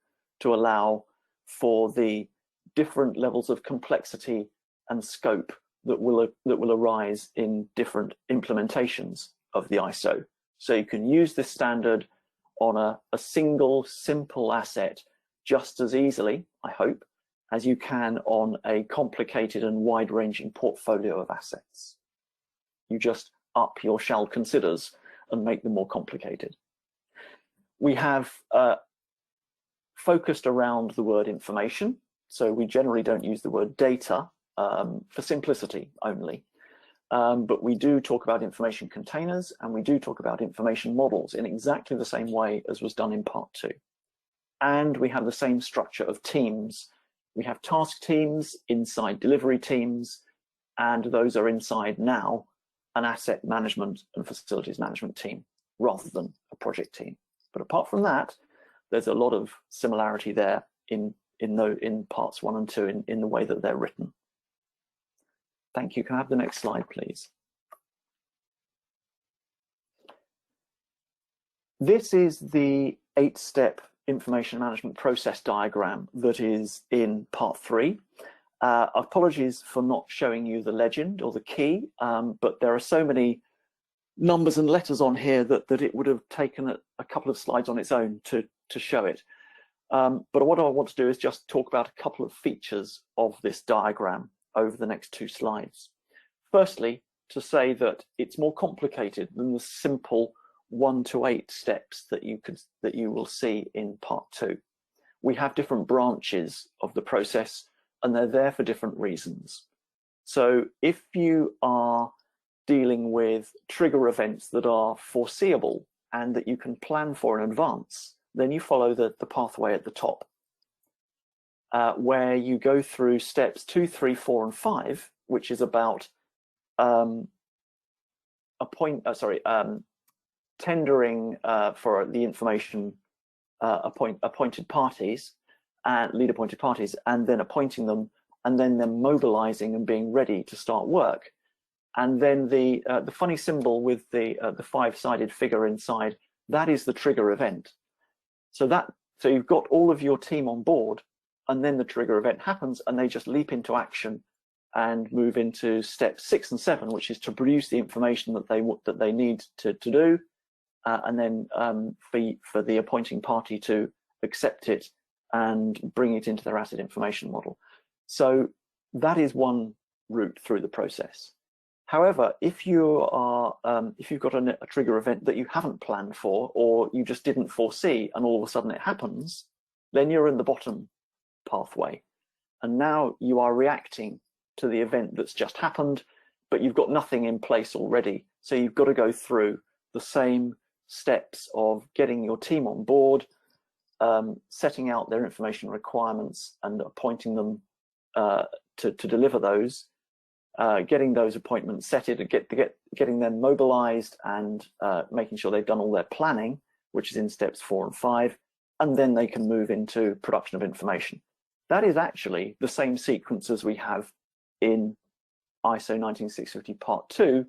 to allow for the different levels of complexity and scope that will arise in different implementations of the ISO. So you can use this standard on a single simple asset just as easily, I hope, as you can on a complicated and wide-ranging portfolio of assets. You just up your shall considers and make them more complicated. We have focused around the word information, so we generally don't use the word data for simplicity only. But we do talk about information containers, and we do talk about information models in exactly the same way as was done in part 2. And we have the same structure of teams. We have task teams inside delivery teams, and those are inside now an asset management and facilities management team rather than a project team. But apart from that, there's a lot of similarity there in parts 1 and 2 in the way that they're written. Thank you. Can I have the next slide, please? This is the 8-step information management process diagram that is in part 3. Apologies for not showing you the legend or the key, but there are so many numbers and letters on here that it would have taken a couple of slides on its own to show it. But what I want to do is just talk about a couple of features of this diagram over the next 2 slides. Firstly, to say that it's more complicated than the simple 1 to 8 steps that you will see in part 2. We have different branches of the process, and they're there for different reasons. So if you are dealing with trigger events that are foreseeable and that you can plan for in advance, then you follow the pathway at the top, where you go through steps 2, 3, 4, and 5, which is about tendering for the information appointed parties and lead appointed parties, and then appointing them, and then them mobilizing and being ready to start work. And then the funny symbol with the 5-sided figure inside, that is the trigger event. So you've got all of your team on board, and then the trigger event happens, and they just leap into action and move into steps 6 and 7, which is to produce the information that they need to do, and then for the appointing party to accept it and bring it into their asset information model. So that is one route through the process. However, if you've got a trigger event that you haven't planned for, or you just didn't foresee, and all of a sudden it happens, then you're in the bottom pathway, and now you are reacting to the event that's just happened, but you've got nothing in place already. So you've got to go through the same steps of getting your team on board, setting out their information requirements and appointing them to deliver those, getting those appointments setted, getting them mobilized, and making sure they've done all their planning, which is in steps 4 and 5, and then they can move into production of information. That is actually the same sequence as we have in ISO 19650 Part 2,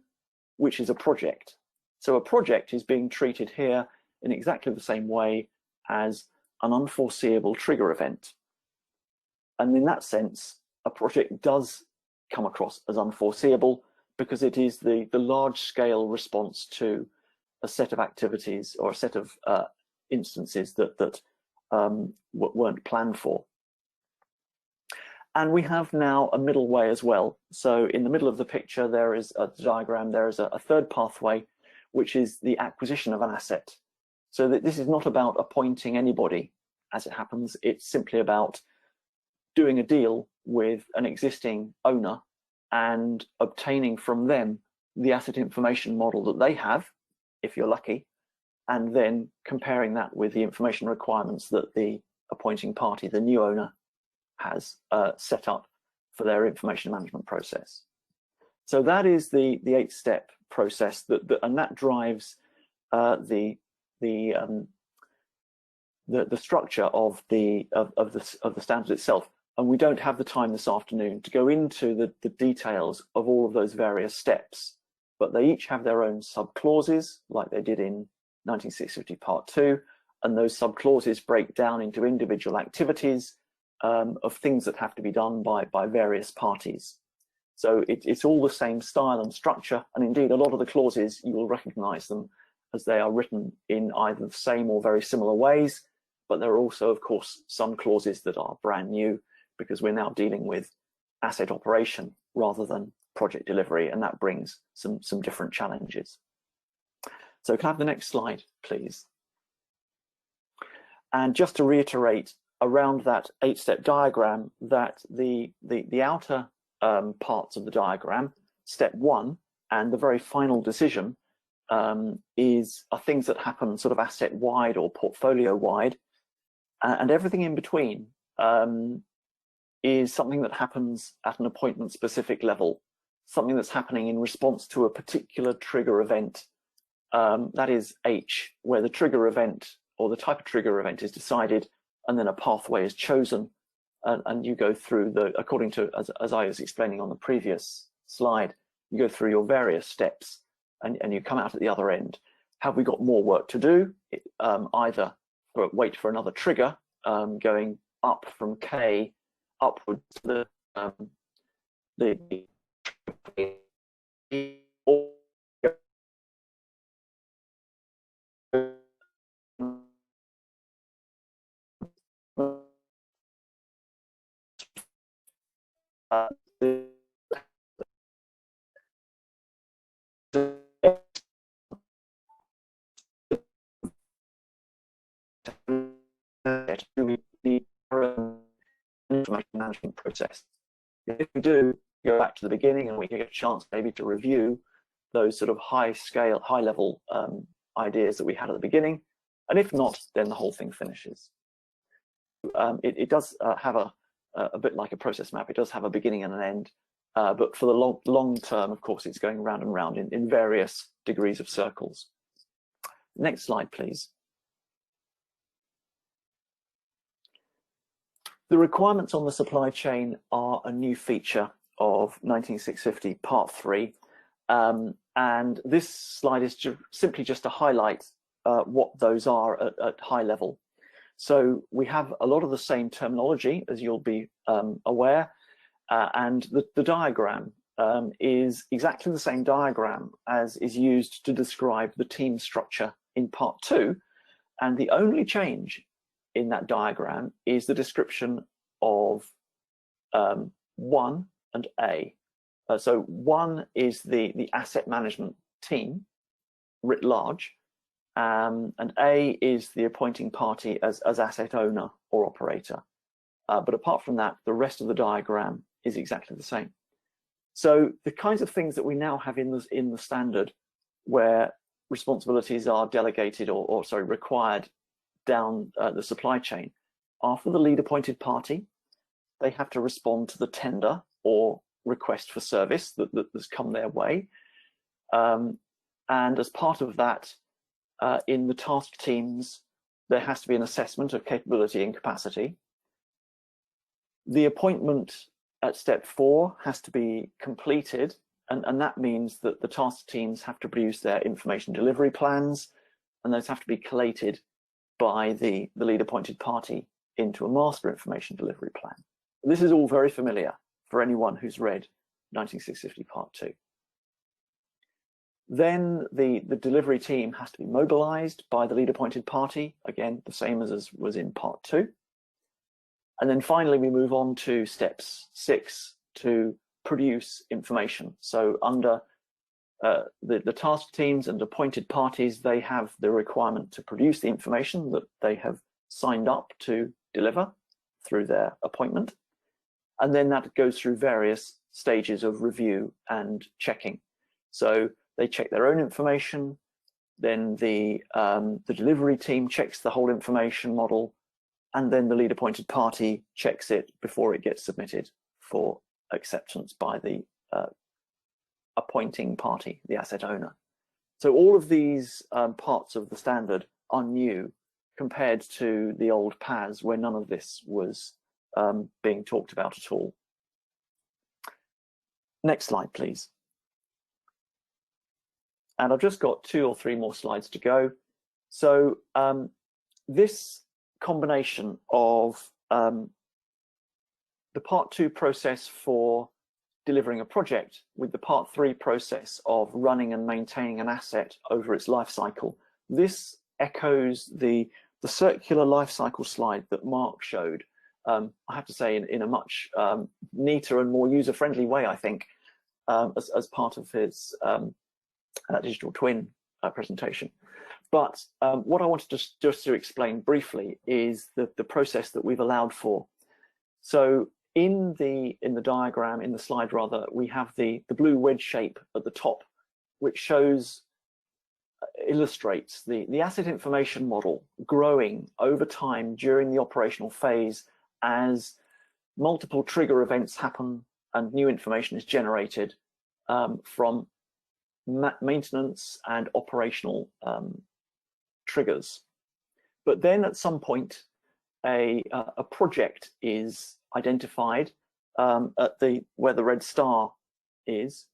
which is a project. So a project is being treated here in exactly the same way as an unforeseeable trigger event. And in that sense, a project does come across as unforeseeable because it is the large-scale response to a set of activities or a set of instances that weren't planned for. And we have now a middle way as well. So in the middle of the picture, there is a diagram, there is a third pathway, which is the acquisition of an asset. So that this is not about appointing anybody, as it happens. It's simply about doing a deal with an existing owner and obtaining from them the asset information model that they have, if you're lucky, and then comparing that with the information requirements that the appointing party, the new owner, has set up for their information management process. So that is the 8-step process and that drives the structure of the standard itself. And we don't have the time this afternoon to go into the details of all of those various steps, but they each have their own sub-clauses, like they did in 19650 Part 2, and those sub-clauses break down into individual activities of things that have to be done by various parties. So it's all the same style and structure, and indeed a lot of the clauses, you will recognize them as they are written in either the same or very similar ways, but there are also, of course, some clauses that are brand new because we're now dealing with asset operation rather than project delivery, and that brings some different challenges. So can I have the next slide, please? And just to reiterate around that 8-step diagram, that the outer parts of the diagram, step 1 and the very final decision are things that happen sort of asset wide or portfolio wide, and everything in between is something that happens at an appointment specific level, something that's happening in response to a particular trigger event. That is H, where the trigger event or the type of trigger event is decided, and then a pathway is chosen, and you go through according to, as I was explaining on the previous slide, you go through your various steps and you come out at the other end. Have we got more work to do? Either wait for another trigger, going up from K upwards to or the information management process. If we do go back to the beginning and we get a chance maybe to review those sort of high-scale, high-level ideas that we had at the beginning, and if not, then the whole thing finishes. It does have a bit like a process map. It does have a beginning and an end, but for the long term, of course, it's going round and round in various degrees of circles. Next slide, please. The requirements on the supply chain are a new feature of 19650 Part 3, and this slide is simply just to highlight what those are at high level. So we have a lot of the same terminology, as you'll be aware, and the diagram is exactly the same diagram as is used to describe the team structure in Part 2, and the only change in that diagram is the description of 1 and A. So 1 is the asset management team writ large, and A is the appointing party as asset owner or operator. But apart from that, the rest of the diagram is exactly the same. So the kinds of things that we now have in the standard, where responsibilities are delegated or required down the supply chain, are for the lead appointed party, they have to respond to the tender or request for service that's come their way. And as part of that, in the task teams, there has to be an assessment of capability and capacity. The appointment at step 4 has to be completed, and that means that the task teams have to produce their information delivery plans, and those have to be collated by the lead appointed party into a master information delivery plan. This is all very familiar for anyone who's read 19650 Part 2. Then the delivery team has to be mobilized by the lead appointed party, again, the same as was in Part 2. And then finally, we move on to steps 6 to produce information. So under the task teams and appointed parties, they have the requirement to produce the information that they have signed up to deliver through their appointment. And then that goes through various stages of review and checking. So they check their own information, then the delivery team checks the whole information model, and then the lead appointed party checks it before it gets submitted for acceptance by the appointing party, the asset owner. So all of these parts of the standard are new compared to the old PAS, where none of this was being talked about at all. Next slide, please. And I've just got 2 or 3 more slides to go. So this combination of the Part 2 process for delivering a project with the Part 3 process of running and maintaining an asset over its life cycle, this echoes the circular life cycle slide that Mark showed. I have to say in a much neater and more user-friendly way, I think, as part of his digital twin presentation. But what I wanted just to explain briefly is the process that we've allowed for. So in the diagram, in the slide rather, we have the blue wedge shape at the top, which illustrates the asset information model growing over time during the operational phase as multiple trigger events happen and new information is generated from maintenance and operational triggers. But then at some point, a project is identified at where the red star is.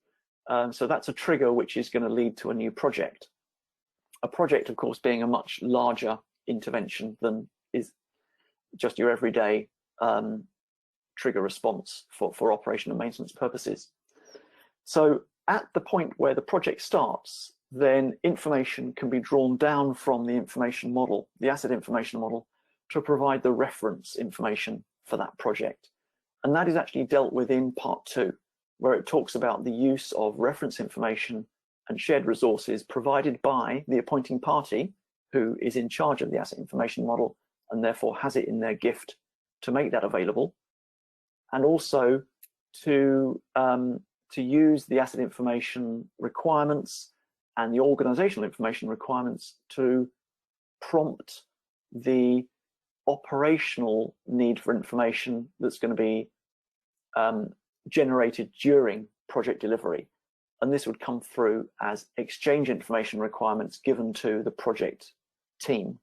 So that's a trigger which is going to lead to a new project. A project, of course, being a much larger intervention than is just your everyday trigger response for operation and maintenance purposes. So at the point where the project starts, then information can be drawn down from the information model, the asset information model, to provide the reference information for that project. And that is actually dealt with in Part 2, where it talks about the use of reference information and shared resources provided by the appointing party, who is in charge of the asset information model and therefore has it in their gift to make that available, and also to use the asset information requirements and the organizational information requirements to prompt the operational need for information that's going to be generated during project delivery. And this would come through as exchange information requirements given to the project team,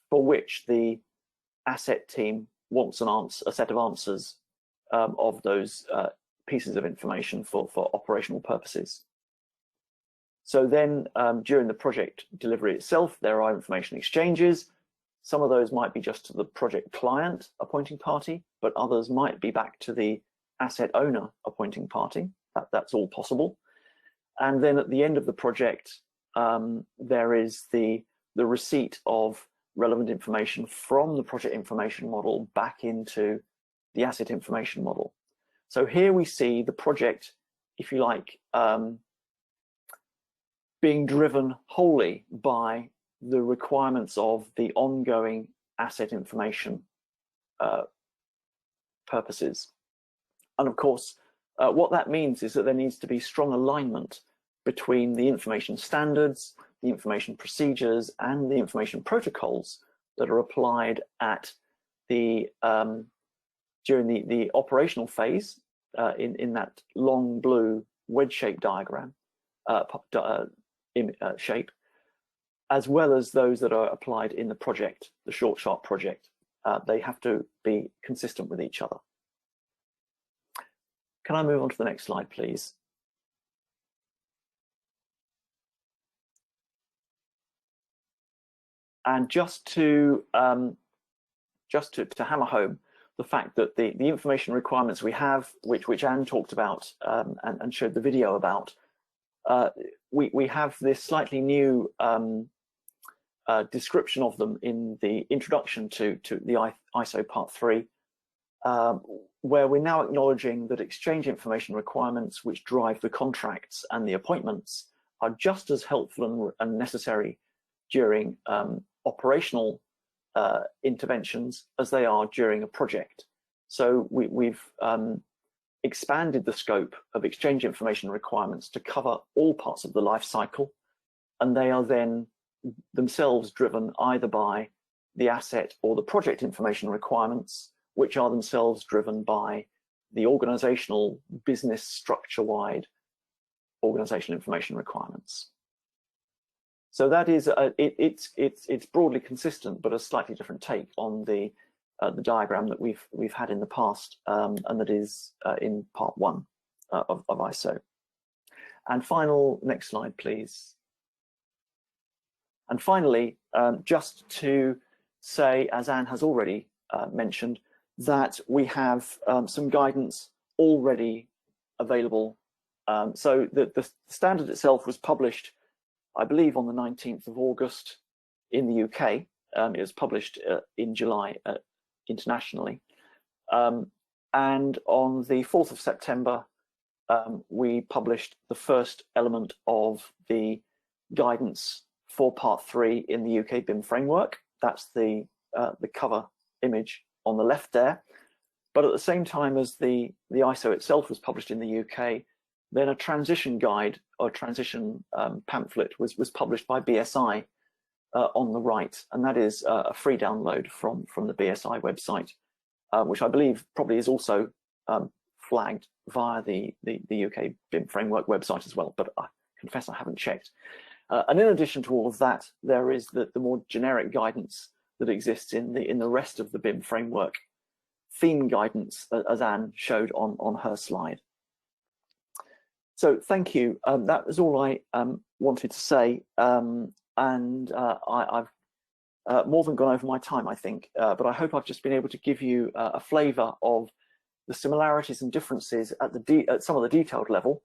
for which the asset team wants a set of answers of those pieces of information for operational purposes. So then during the project delivery itself, there are information exchanges. Some of those might be just to the project client appointing party, but others might be back to the asset owner appointing party. That's all possible. And then at the end of the project, there is the receipt of relevant information from the project information model back into the asset information model. So here we see the project, if you like, being driven wholly by the requirements of the ongoing asset information purposes. And of course, what that means is that there needs to be strong alignment between the information standards, the information procedures, and the information protocols that are applied at the during the operational phase in that long blue wedge-shaped diagram shape, as well as those that are applied in the project, the short sharp project. They have to be consistent with each other. Can I move on to the next slide, please? And just to hammer home the fact that the information requirements we have, which Anne talked about and showed the video about, we have this slightly new description of them in the introduction to the ISO Part 3, where we're now acknowledging that exchange information requirements which drive the contracts and the appointments are just as helpful and necessary during operational interventions as they are during a project. So we've expanded the scope of exchange information requirements to cover all parts of the life cycle, and they are then themselves driven either by the asset or the project information requirements, which are themselves driven by the organizational business structure-wide organizational information requirements. So that is it's broadly consistent, but a slightly different take on the diagram that we've had in the past, and that is in part 1 of ISO. And next slide, please. And finally, just to say, as Anne has already mentioned, that we have some guidance already available. So the standard itself was published, I believe, on the 19th of August in the UK. It was published in July internationally. And on the 4th of September, we published the first element of the guidance for Part 3 in the UK BIM Framework. That's the cover image on the left there. But at the same time as the ISO itself was published in the UK, then a transition guide or transition pamphlet was published by BSI on the right, and that is a free download from the BSI website, which I believe probably is also flagged via the UK BIM Framework website as well, but I confess I haven't checked. And in addition to all of that, there is the more generic guidance that exists in the rest of the BIM Framework theme guidance, as Anne showed on her slide. So thank you. That was all I wanted to say, and I've more than gone over my time, I think, but I hope I've just been able to give you a flavour of the similarities and differences at some of the detailed level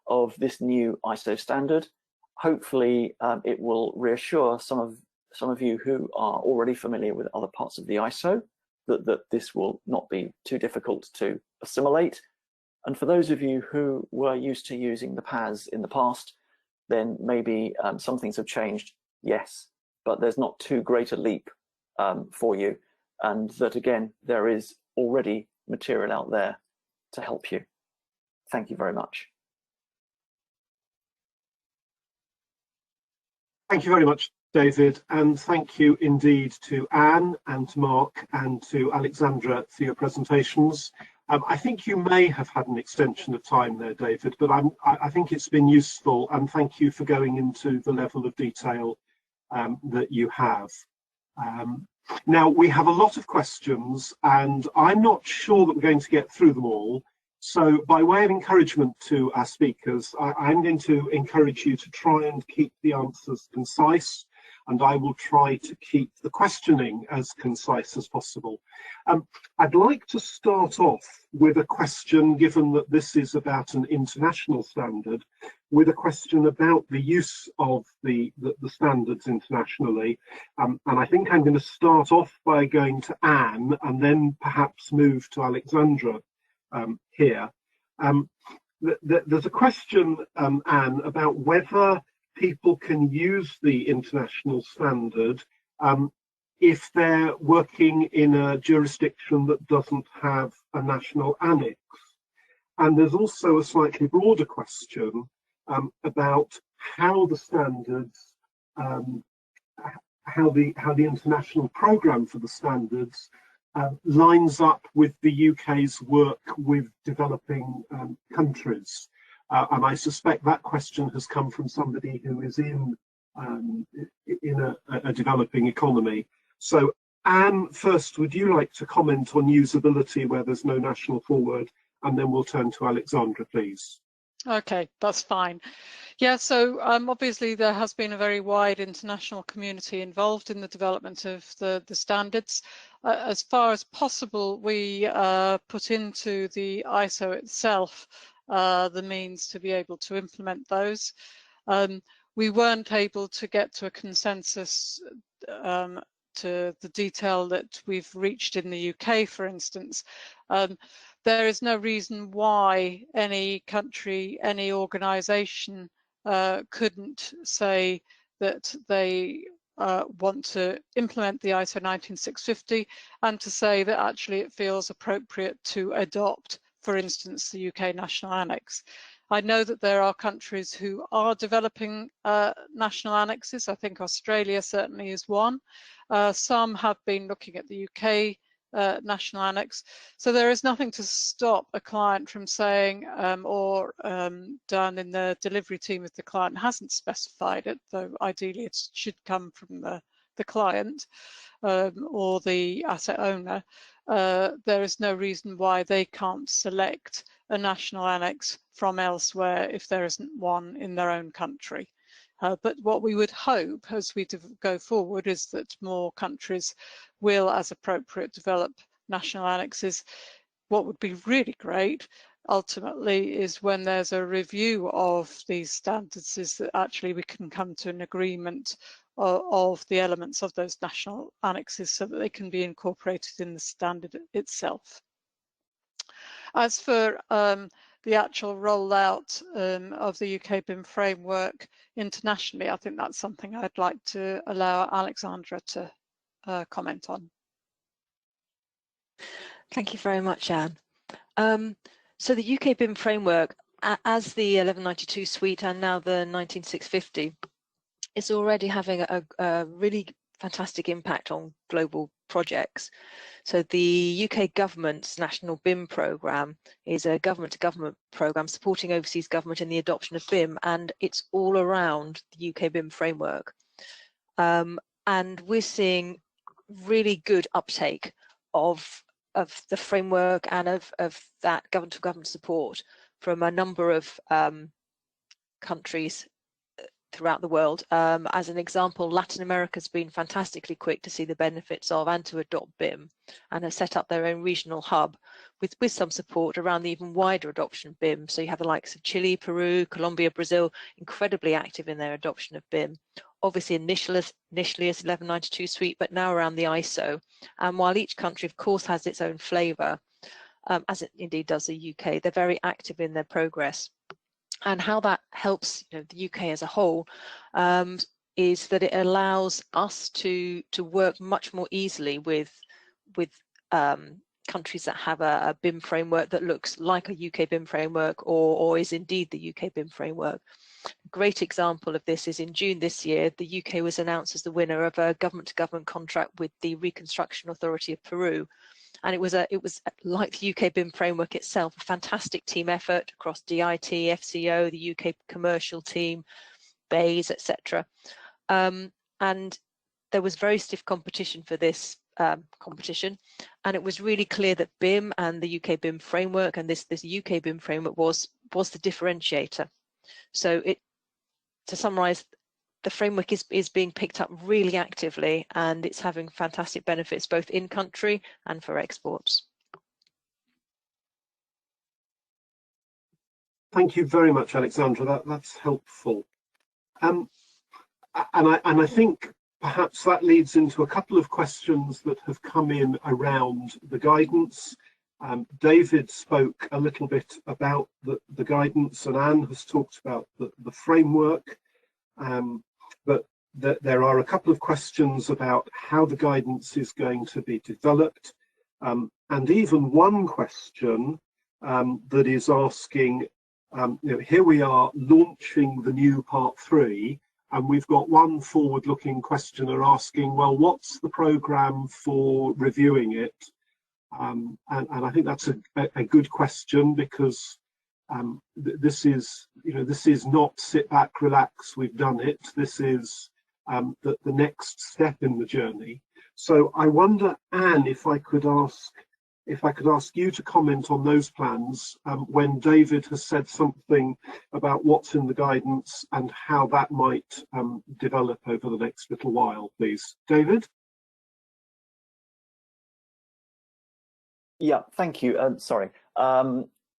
of this new ISO standard. Hopefully, it will reassure some of you who are already familiar with other parts of the ISO that this will not be too difficult to assimilate. And for those of you who were used to using the PAS in the past, then maybe some things have changed, yes, but there's not too great a leap for you. And that, again, there is already material out there to help you. Thank you very much. Thank you very much, David, and thank you indeed to Anne and to Mark and to Alexandra for your presentations. I think you may have had an extension of time there, David, but I think it's been useful, and thank you for going into the level of detail that you have. Now, we have a lot of questions, and I'm not sure that we're going to get through them all. So by way of encouragement to our speakers, I'm going to encourage you to try and keep the answers concise, and I will try to keep the questioning as concise as possible. I'd like to start off with a question, given that this is about an international standard, with a question about the use of the standards internationally. And I think I'm going to start off by going to Anne and then perhaps move to Alexandra here. There's a question, Anne, about whether people can use the international standard if they're working in a jurisdiction that doesn't have a national annex. And there's also a slightly broader question about how the standards, how the international programme for the standards lines up with the UK's work with developing countries. And I suspect that question has come from somebody who is in a developing economy. So Anne, first, would you like to comment on usability where there's no national forward? And then we'll turn to Alexandra, please. Okay, that's fine. Yeah, so obviously there has been a very wide international community involved in the development of the standards. As far as possible, we put into the ISO itself the means to be able to implement those. We weren't able to get to a consensus to the detail that we've reached in the UK, for instance. There is no reason why any country, any organisation couldn't say that they want to implement the ISO 19650 and to say that actually it feels appropriate to adopt, for instance, the UK National Annex. I know that there are countries who are developing national annexes. I think Australia certainly is one. Some have been looking at the UK national annex. So there is nothing to stop a client from saying, or down in the delivery team if the client hasn't specified it, though ideally it should come from the client or the asset owner, there is no reason why they can't select a national annex from elsewhere if there isn't one in their own country. But what we would hope as we go forward is that more countries will, as appropriate, develop national annexes. What would be really great, ultimately, is when there's a review of these standards, is that actually we can come to an agreement of the elements of those national annexes so that they can be incorporated in the standard itself. As for the actual rollout of the UK BIM framework internationally, I think that's something I'd like to allow Alexandra to comment on. Thank you very much, Anne. So the UK BIM framework, as the 1192 suite and now the 19650, is already having a really fantastic impact on global projects. So the UK government's National BIM programme is a government-to-government programme supporting overseas government in the adoption of BIM, and it's all around the UK BIM framework. And we're seeing really good uptake of the framework and of that government-to-government support from a number of countries throughout the world. As an example, Latin America's been fantastically quick to see the benefits of and to adopt BIM, and have set up their own regional hub with some support around the even wider adoption of BIM. So you have the likes of Chile, Peru, Colombia, Brazil, incredibly active in their adoption of BIM. Obviously initially as 1192 suite, but now around the ISO. And while each country of course has its own flavour, as it indeed does the UK, they're very active in their progress. And how that helps, the UK as a whole, is that it allows us to work much more easily with countries that have a BIM framework that looks like a UK BIM framework or is indeed the UK BIM framework. A great example of this is in June this year, the UK was announced as the winner of a government-to-government contract with the Reconstruction Authority of Peru. And it was like the UK BIM framework itself, a fantastic team effort across DIT, FCO, the UK commercial team, BAYS, etc. And there was very stiff competition for this competition, and it was really clear that BIM and the UK BIM framework and this UK BIM framework was the differentiator. So to summarise, the framework is being picked up really actively, and it's having fantastic benefits both in country and for exports. Thank you very much, Alexandra. That's helpful. And I think perhaps that leads into a couple of questions that have come in around the guidance. David spoke a little bit about the guidance, and Anne has talked about the framework. But there are a couple of questions about how the guidance is going to be developed, and even one question that is asking, here we are launching the new part 3, and we've got one forward-looking questioner asking, well, what's the programme for reviewing it? And I think that's a good question, because this is not sit back, relax, we've done it. This is the next step in the journey. So I wonder, Anne, if I could ask you to comment on those plans when David has said something about what's in the guidance and how that might develop over the next little while, please. David? Yeah, thank you. Sorry.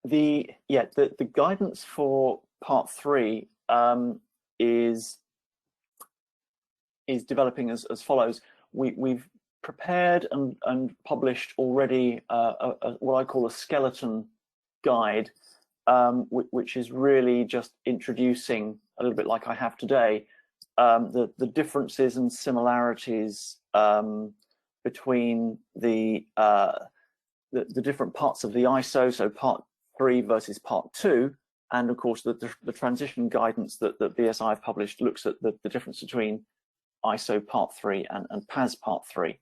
The guidance for part 3 is developing as follows. We've prepared and published already what I call a skeleton guide, which is really just introducing, a little bit like I have today, the differences and similarities between the different parts of the ISO, so part 3 versus part 2, and of course the transition guidance that BSI have published looks at the difference between ISO part 3 and PAS part 3.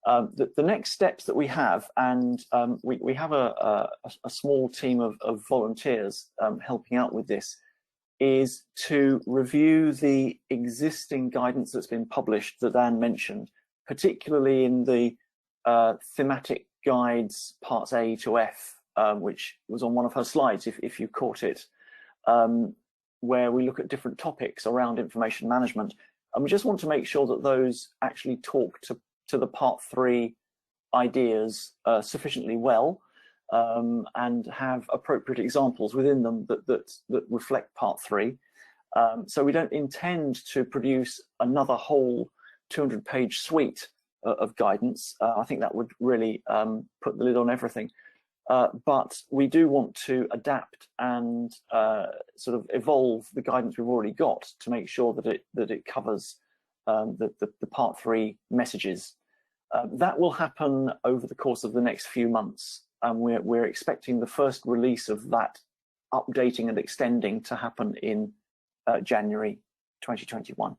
The next steps that we have, and we have a small team of volunteers helping out with this, is to review the existing guidance that's been published that Anne mentioned, particularly in the thematic guides parts A to F, which was on one of her slides if you caught it, where we look at different topics around information management. And we just want to make sure that those actually talk to the part 3 ideas sufficiently well, and have appropriate examples within them that reflect part 3. So we don't intend to produce another whole 200-page suite of guidance. I think that would really put the lid on everything. But we do want to adapt and sort of evolve the guidance we've already got to make sure that it covers the part 3 messages. That will happen over the course of the next few months, and we're expecting the first release of that updating and extending to happen in January 2021.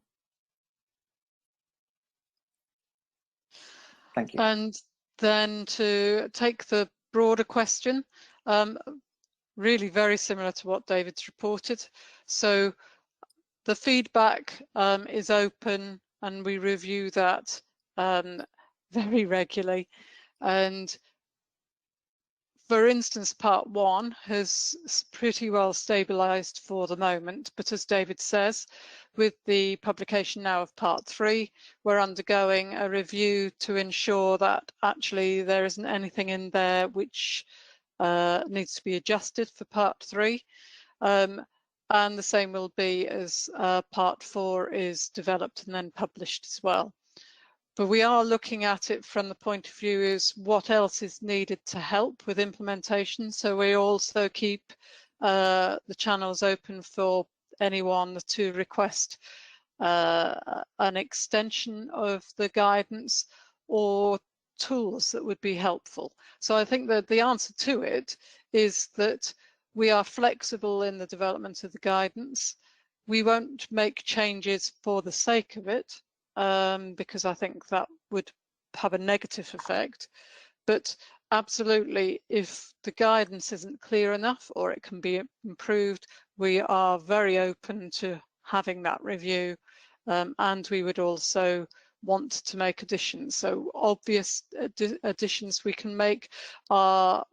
Thank you. And then to take the broader question, really very similar to what David's reported. So the feedback is open, and we review that very regularly. And for instance, part 1 has pretty well stabilized for the moment, but as David says, with the publication now of part 3, we're undergoing a review to ensure that actually there isn't anything in there which needs to be adjusted for part 3. And the same will be as part 4 is developed and then published as well. But we are looking at it from the point of view is what else is needed to help with implementation. So we also keep the channels open for anyone to request an extension of the guidance or tools that would be helpful. So I think that the answer to it is that we are flexible in the development of the guidance. We won't make changes for the sake of it, because I think that would have a negative effect. But absolutely, if the guidance isn't clear enough or it can be improved, we are very open to having that review, and we would also want to make additions. So obvious additions we can make are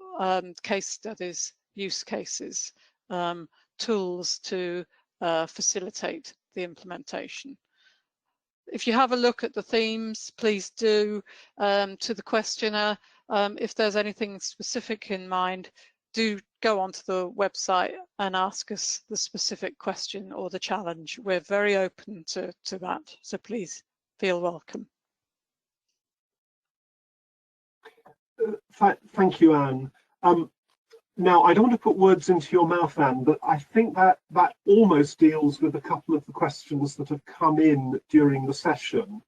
case studies, use cases, tools to facilitate the implementation. If you have a look at the themes, please do, to the questionnaire. If there's anything specific in mind, do go onto the website and ask us the specific question or the challenge. We're very open to that, so please feel welcome. Thank you, Anne. Now, I don't want to put words into your mouth, Anne, but I think that almost deals with a couple of the questions that have come in during the session.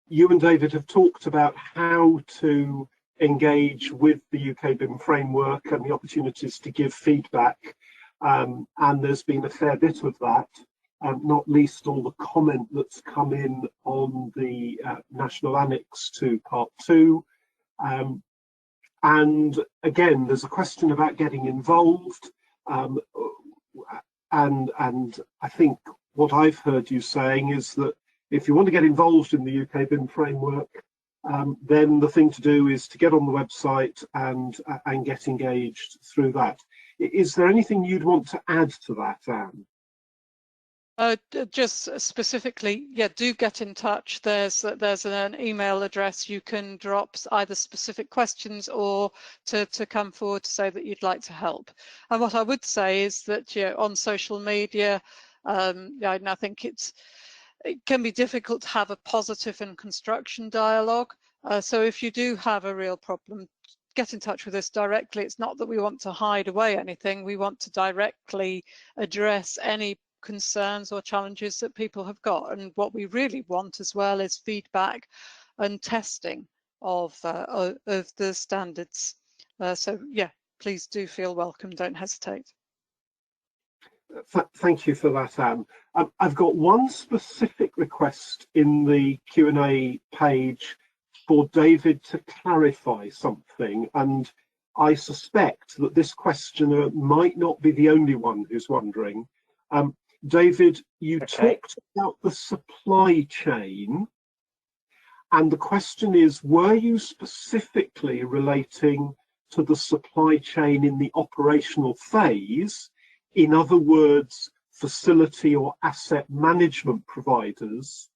You and David have talked about how to engage with the UK BIM framework and the opportunities to give feedback, and there's been a fair bit of that, not least all the comment that's come in on the National Annex to Part 2, And again, there's a question about getting involved. And I think what I've heard you saying is that if you want to get involved in the UK BIM framework, then the thing to do is to get on the website and get engaged through that. Is there anything you'd want to add to that, Anne? Just specifically, yeah, do get in touch. There's an email address you can drop either specific questions or to come forward to say that you'd like to help. And what I would say is that, you know, on social media, yeah, I think it can be difficult to have a positive and construction dialogue. So if you do have a real problem, get in touch with us directly. It's not that we want to hide away anything. We want to directly address any concerns or challenges that people have got, and what we really want as well is feedback and testing of the standards. So yeah, please do feel welcome, don't hesitate. Thank you for that, Anne. I've got one specific request in the Q&A page for David to clarify something, and I suspect that this questioner might not be the only one who's wondering. David, you talked about the supply chain, and the question is, were you specifically relating to the supply chain in the operational phase? In other words, facility or asset management providers,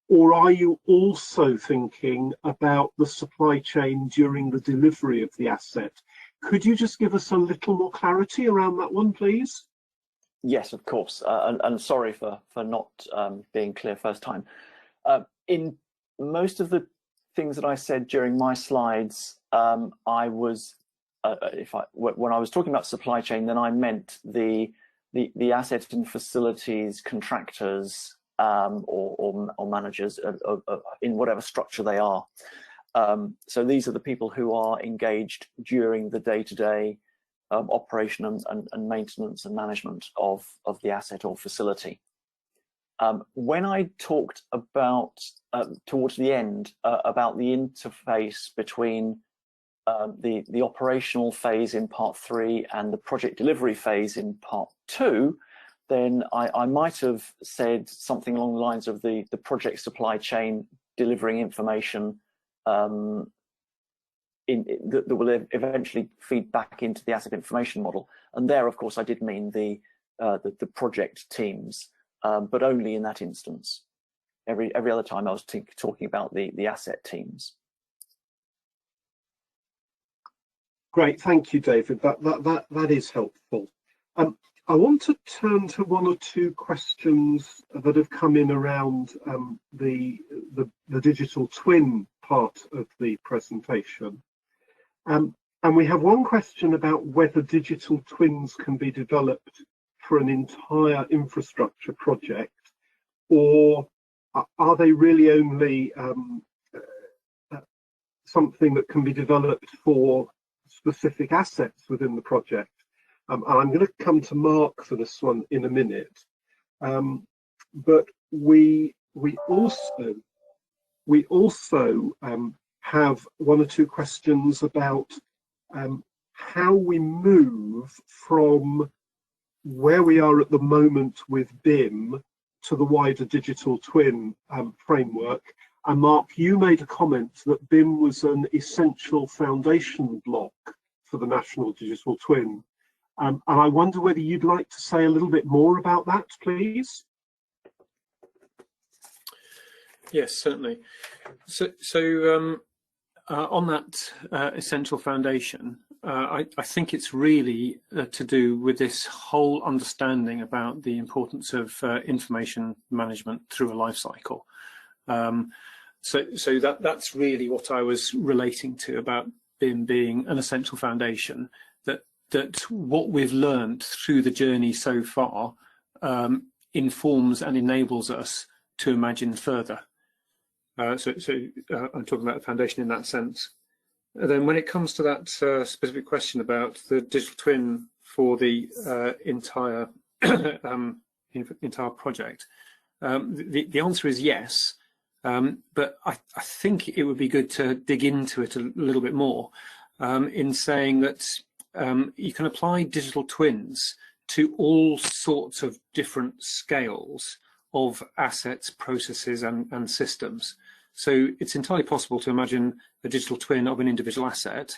or are you also thinking about the supply chain during the delivery of the asset? Could you just give us a little more clarity around that one, please? Yes, of course, and sorry for not being clear first time. In most of the things that I said during my slides, I was, when I was talking about supply chain, then I meant the assets and facilities contractors or managers in whatever structure they are. So these are the people who are engaged during the day-to-day operation and maintenance and management of the asset or facility. When I talked about towards the end about the interface between the operational phase in part 3 and the project delivery phase in part 2, then I might have said something along the lines of the project supply chain delivering information that will eventually feed back into the asset information model. And there, of course, I did mean the project teams, but only in that instance. Every other time I was talking about the asset teams. Great, thank you, David. That is helpful. I want to turn to one or two questions that have come in around the digital twin part of the presentation. And we have one question about whether digital twins can be developed for an entire infrastructure project, or are they really only something that can be developed for specific assets within the project? And I'm going to come to Mark for this one in a minute. But we also have one or two questions about how we move from where we are at the moment with BIM to the wider digital twin framework. And Mark, you made a comment that BIM was an essential foundation block for the national digital twin. And I wonder whether you'd like to say a little bit more about that, please. Yes, certainly. So on that essential foundation, I think it's really to do with this whole understanding about the importance of information management through a life cycle. So that's really what I was relating to about BIM being an essential foundation, that what we've learned through the journey so far informs and enables us to imagine further. So I'm talking about the foundation in that sense. And then when it comes to that specific question about the digital twin for the entire entire project, the answer is yes. But I think it would be good to dig into it a little bit more in saying that you can apply digital twins to all sorts of different scales of assets, processes and systems. So it's entirely possible to imagine a digital twin of an individual asset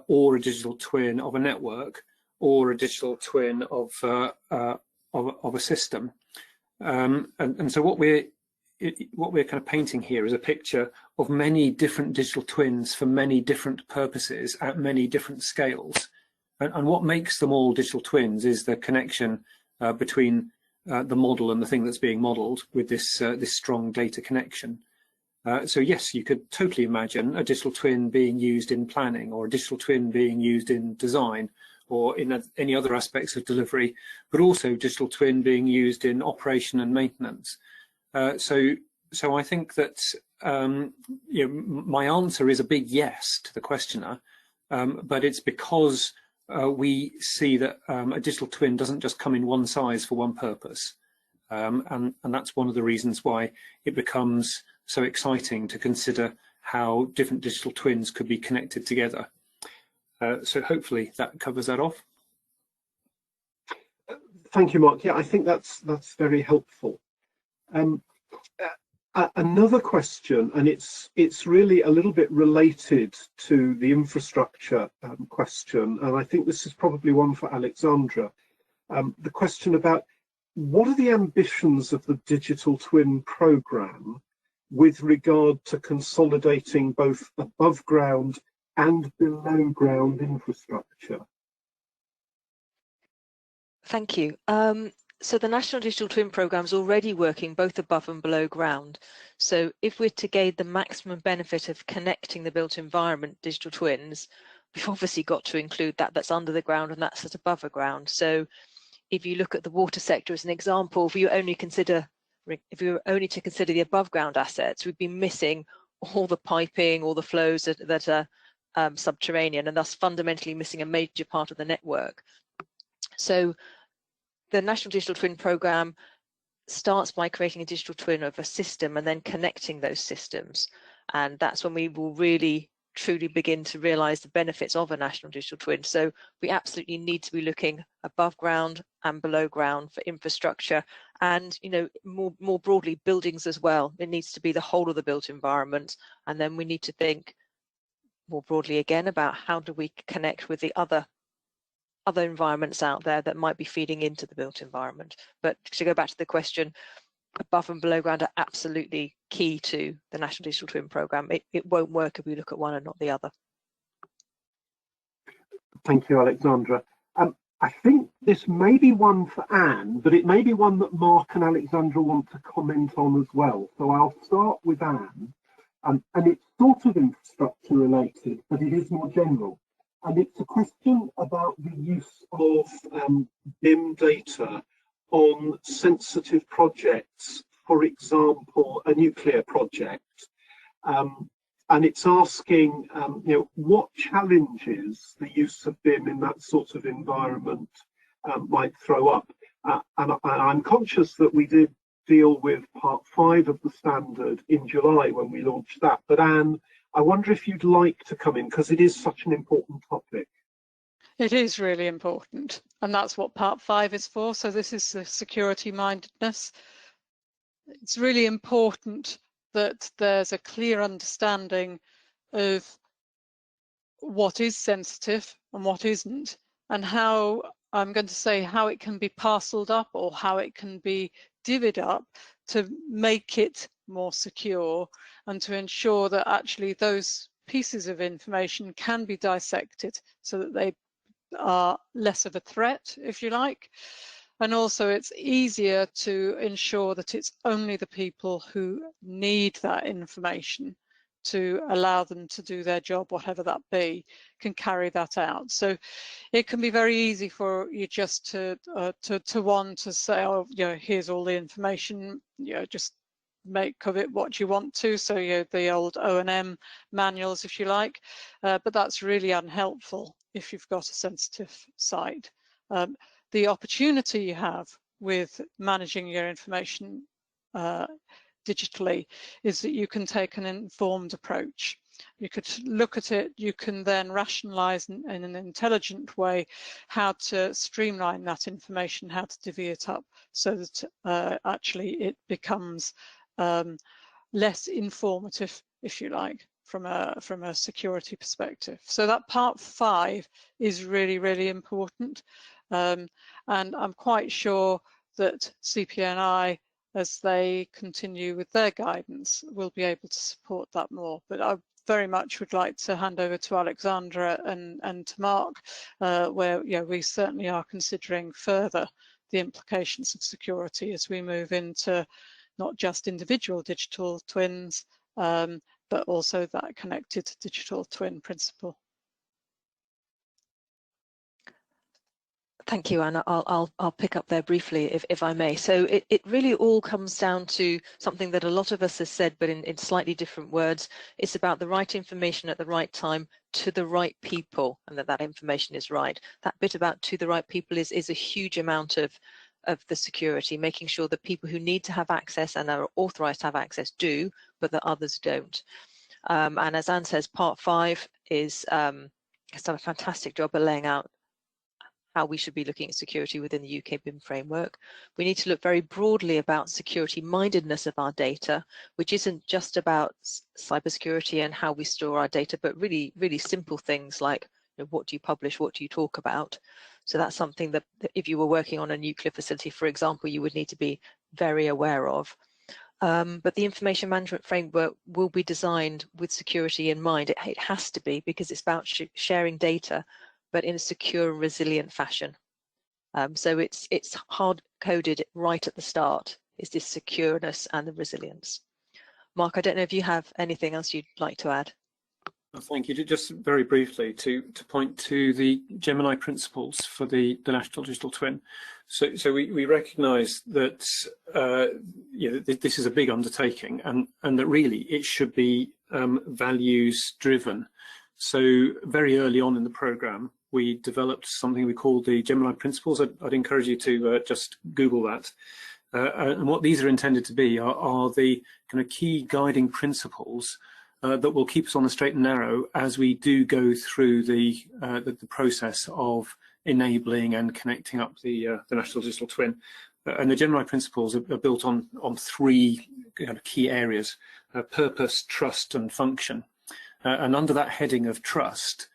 or a digital twin of a network or a digital twin of a system. And so what we're kind of painting here is a picture of many different digital twins for many different purposes at many different scales. And what makes them all digital twins is the connection between the model and the thing that's being modeled with this strong data connection. So yes, you could totally imagine a digital twin being used in planning, or a digital twin being used in design, or in any other aspects of delivery, but also digital twin being used in operation and maintenance. So I think that my answer is a big yes to the questioner, but it's because we see that a digital twin doesn't just come in one size for one purpose, and that's one of the reasons why it becomes so exciting to consider how different digital twins could be connected together. So hopefully that covers that off. Thank you, Mark. Yeah, I think that's very helpful. Another question, and it's really a little bit related to the infrastructure question, and I think this is probably one for Alexandra. The question about what are the ambitions of the Digital Twin programme with regard to consolidating both above ground and below ground infrastructure? Thank you. So the National Digital Twin Programme is already working both above and below ground. So if we're to gain the maximum benefit of connecting the built environment digital twins, we've obviously got to include that's under the ground and that's at above the ground. So if you look at the water sector as an example, if we were only to consider the above ground assets, we'd be missing all the piping, all the flows that are subterranean, and thus fundamentally missing a major part of the network. So the National Digital Twin Programme starts by creating a digital twin of a system and then connecting those systems. And that's when we will really truly begin to realise the benefits of a national digital twin. So we absolutely need to be looking above ground and below ground for infrastructure, and more broadly buildings as well. It needs to be the whole of the built environment, and then we need to think more broadly again about how do we connect with the other environments out there that might be feeding into the built environment. But to go back to the question, above and below ground are absolutely key to the National Digital Twin Programme. It won't work if we look at one and not the other. Thank you, Alexandra. I think this may be one for Anne, but it may be one that Mark and Alexandra want to comment on as well. So I'll start with Anne, and it's sort of infrastructure related, but it is more general. And it's a question about the use of BIM data on sensitive projects, for example, a nuclear project. And it's asking, what challenges the use of BIM in that sort of environment might throw up. And I'm conscious that we did deal with part 5 of the standard in July when we launched that. But Anne, I wonder if you'd like to come in, because it is such an important topic. It is really important, and that's what part 5 is for. So this is the security mindedness. It's really important that there's a clear understanding of what is sensitive and what isn't, and how, I'm going to say, how it can be parceled up or how it can be divvied up to make it more secure, and to ensure that actually those pieces of information can be dissected so that they are less of a threat, if you like. And also it's easier to ensure that it's only the people who need that information to allow them to do their job, whatever that be, can carry that out. So it can be very easy for you just to want to say, oh, here's all the information, just make of it what you want to. So the old O&M manuals, if you like, but that's really unhelpful if you've got a sensitive site. The opportunity you have with managing your information digitally is that you can take an informed approach. You could look at it, you can then rationalize in an intelligent way how to streamline that information, how to divvy it up so that actually it becomes less informative, if you like, from a security perspective. So that part 5 is really, really important. And I'm quite sure that CPNI, as they continue with their guidance, will be able to support that more. But I very much would like to hand over to Alexandra and to Mark, where we certainly are considering further the implications of security as we move into not just individual digital twins, but also that connected digital twin principle. Thank you, Anna. I'll pick up there briefly, if I may. So it really all comes down to something that a lot of us have said, but in slightly different words. It's about the right information at the right time to the right people, and that information is right. That bit about to the right people is a huge amount of the security, making sure that people who need to have access and are authorized to have access do, but that others don't. And as Anne says, part 5 has done a fantastic job of laying out how we should be looking at security within the UK BIM framework. We need to look very broadly about security mindedness of our data, which isn't just about cybersecurity and how we store our data, but really, really simple things like, what do you publish, what do you talk about? So that's something that if you were working on a nuclear facility, for example, you would need to be very aware of. But the information management framework will be designed with security in mind. It has to be, because it's about sharing data, but in a secure and resilient fashion. So it's hard coded right at the start, is this secureness and the resilience. Mark, I don't know if you have anything else you'd like to add. Thank you. Just very briefly to point to the Gemini Principles for the National Digital Twin. So we recognise that this is a big undertaking, and that really it should be values driven. So very early on in the programme, we developed something we call the Gemini Principles. I'd encourage you to just Google that. And what these are intended to be are the kind of key guiding principles that will keep us on the straight and narrow as we do go through the process of enabling and connecting up the National Digital Twin. And the Gemini Principles are built on 3 kind of key areas: purpose, trust, and function. And under that heading of trust,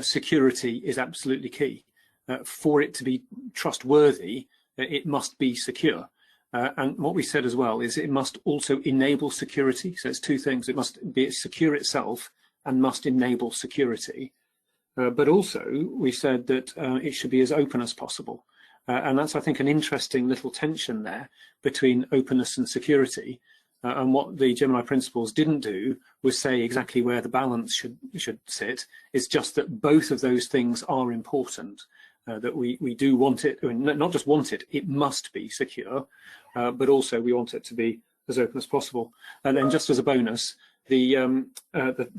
security is absolutely key. For it to be trustworthy, it must be secure. And what we said as well is it must also enable security. So it's 2 things. It must be secure itself and must enable security. But also we said that it should be as open as possible. And that's, I think, an interesting little tension there between openness and security. And what the Gemini Principles didn't do was say exactly where the balance should sit. It's just that both of those things are important. That we do want it, I mean, not just want it, it must be secure, but also we want it to be as open as possible. And then, just as a bonus, the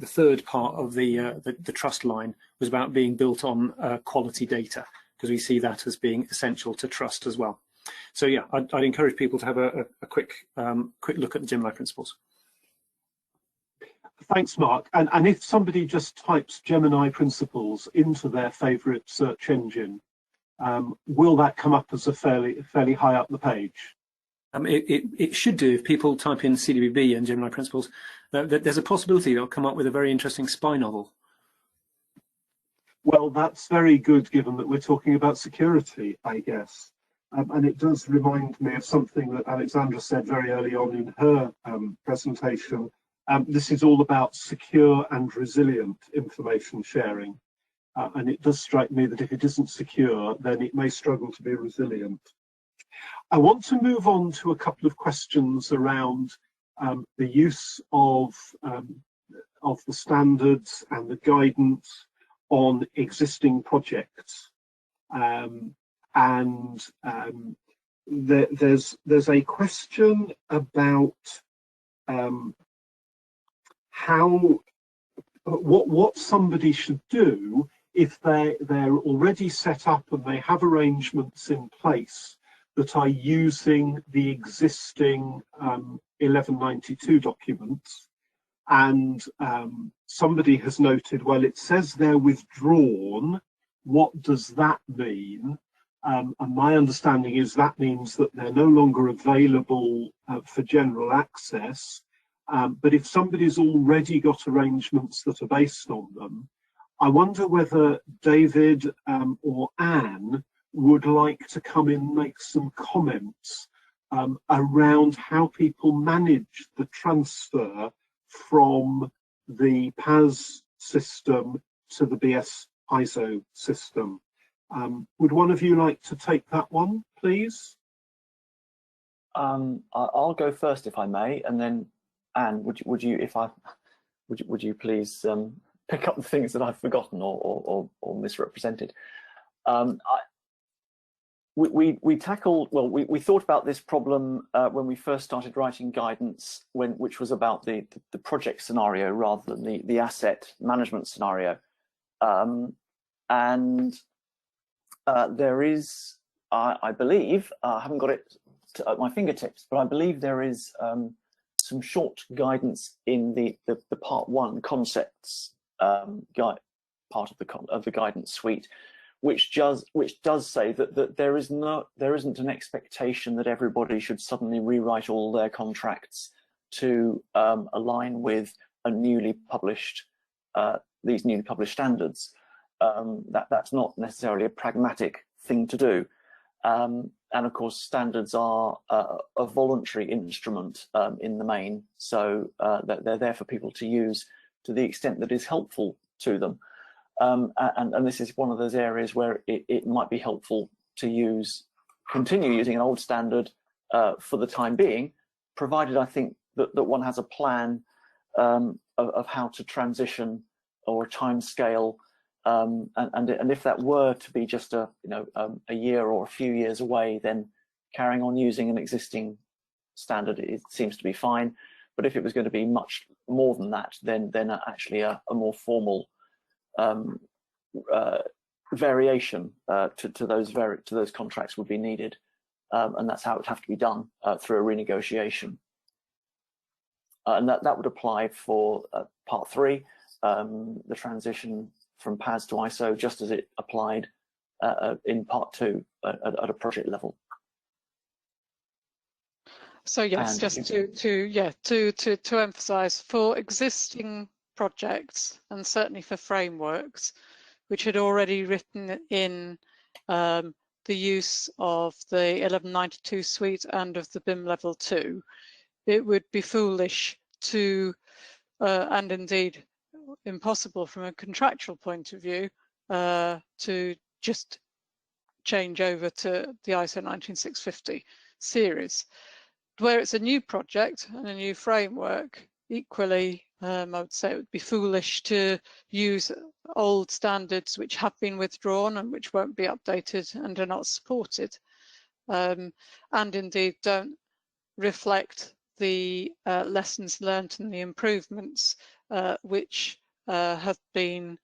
third part of the trust line was about being built on quality data, because we see that as being essential to trust as well. So yeah, I'd encourage people to have a quick look at the Gemini Principles. Thanks, Mark. And if somebody just types Gemini Principles into their favourite search engine, will that come up as a fairly high up the page? It should do. If people type in CDBB and Gemini Principles, there's a possibility they'll come up with a very interesting spy novel. Well, that's very good, given that we're talking about security, I guess. And it does remind me of something that Alexandra said very early on in her presentation. This is all about secure and resilient information sharing. And it does strike me that if it isn't secure, then it may struggle to be resilient. I want to move on to a couple of questions around the use of the standards and the guidance on existing projects. There's a question about what somebody should do if they're already set up and they have arrangements in place that are using the existing 1192 documents. And somebody has noted, well, it says they're withdrawn. What does that mean? And my understanding is that means that they're no longer available for general access. But if somebody's already got arrangements that are based on them, I wonder whether David or Anne would like to come in and make some comments around how people manage the transfer from the PAS system to the BS ISO system. Would one of you like to take that one, please? I'll go first, if I may, and then Anne, would you please pick up the things that I've forgotten or misrepresented? We tackled, well, we thought about this problem when we first started writing guidance, which was about the project scenario rather than the asset management scenario. There is, I believe, I haven't got it at my fingertips, but I believe there is some short guidance in the part 1 concepts part of the guidance suite, which does say that there isn't an expectation that everybody should suddenly rewrite all their contracts to align with a newly published these newly published standards. That's not necessarily a pragmatic thing to do. And of course, standards are a voluntary instrument in the main, so they're there for people to use to the extent that is helpful to them. And this is one of those areas where it might be helpful to continue using an old standard for the time being, provided I think that one has a plan of how to transition or a time scale. And if that were to be just a year or a few years away, then carrying on using an existing standard, it seems to be fine. But if it was going to be much more than that, then actually a more formal variation to those contracts would be needed, and that's how it would have to be done through a renegotiation. And that would apply for part 3, the transition from PAS to ISO, just as it applied in part 2 at a project level. So yes, and just to emphasise, for existing projects and certainly for frameworks which had already written in the use of the 1192 suite and of the BIM level 2, it would be foolish to and indeed impossible from a contractual point of view to just change over to the ISO 19650 series. Where it's a new project and a new framework, equally, I would say it would be foolish to use old standards which have been withdrawn and which won't be updated and are not supported, and indeed don't reflect the lessons learned and the improvements which have been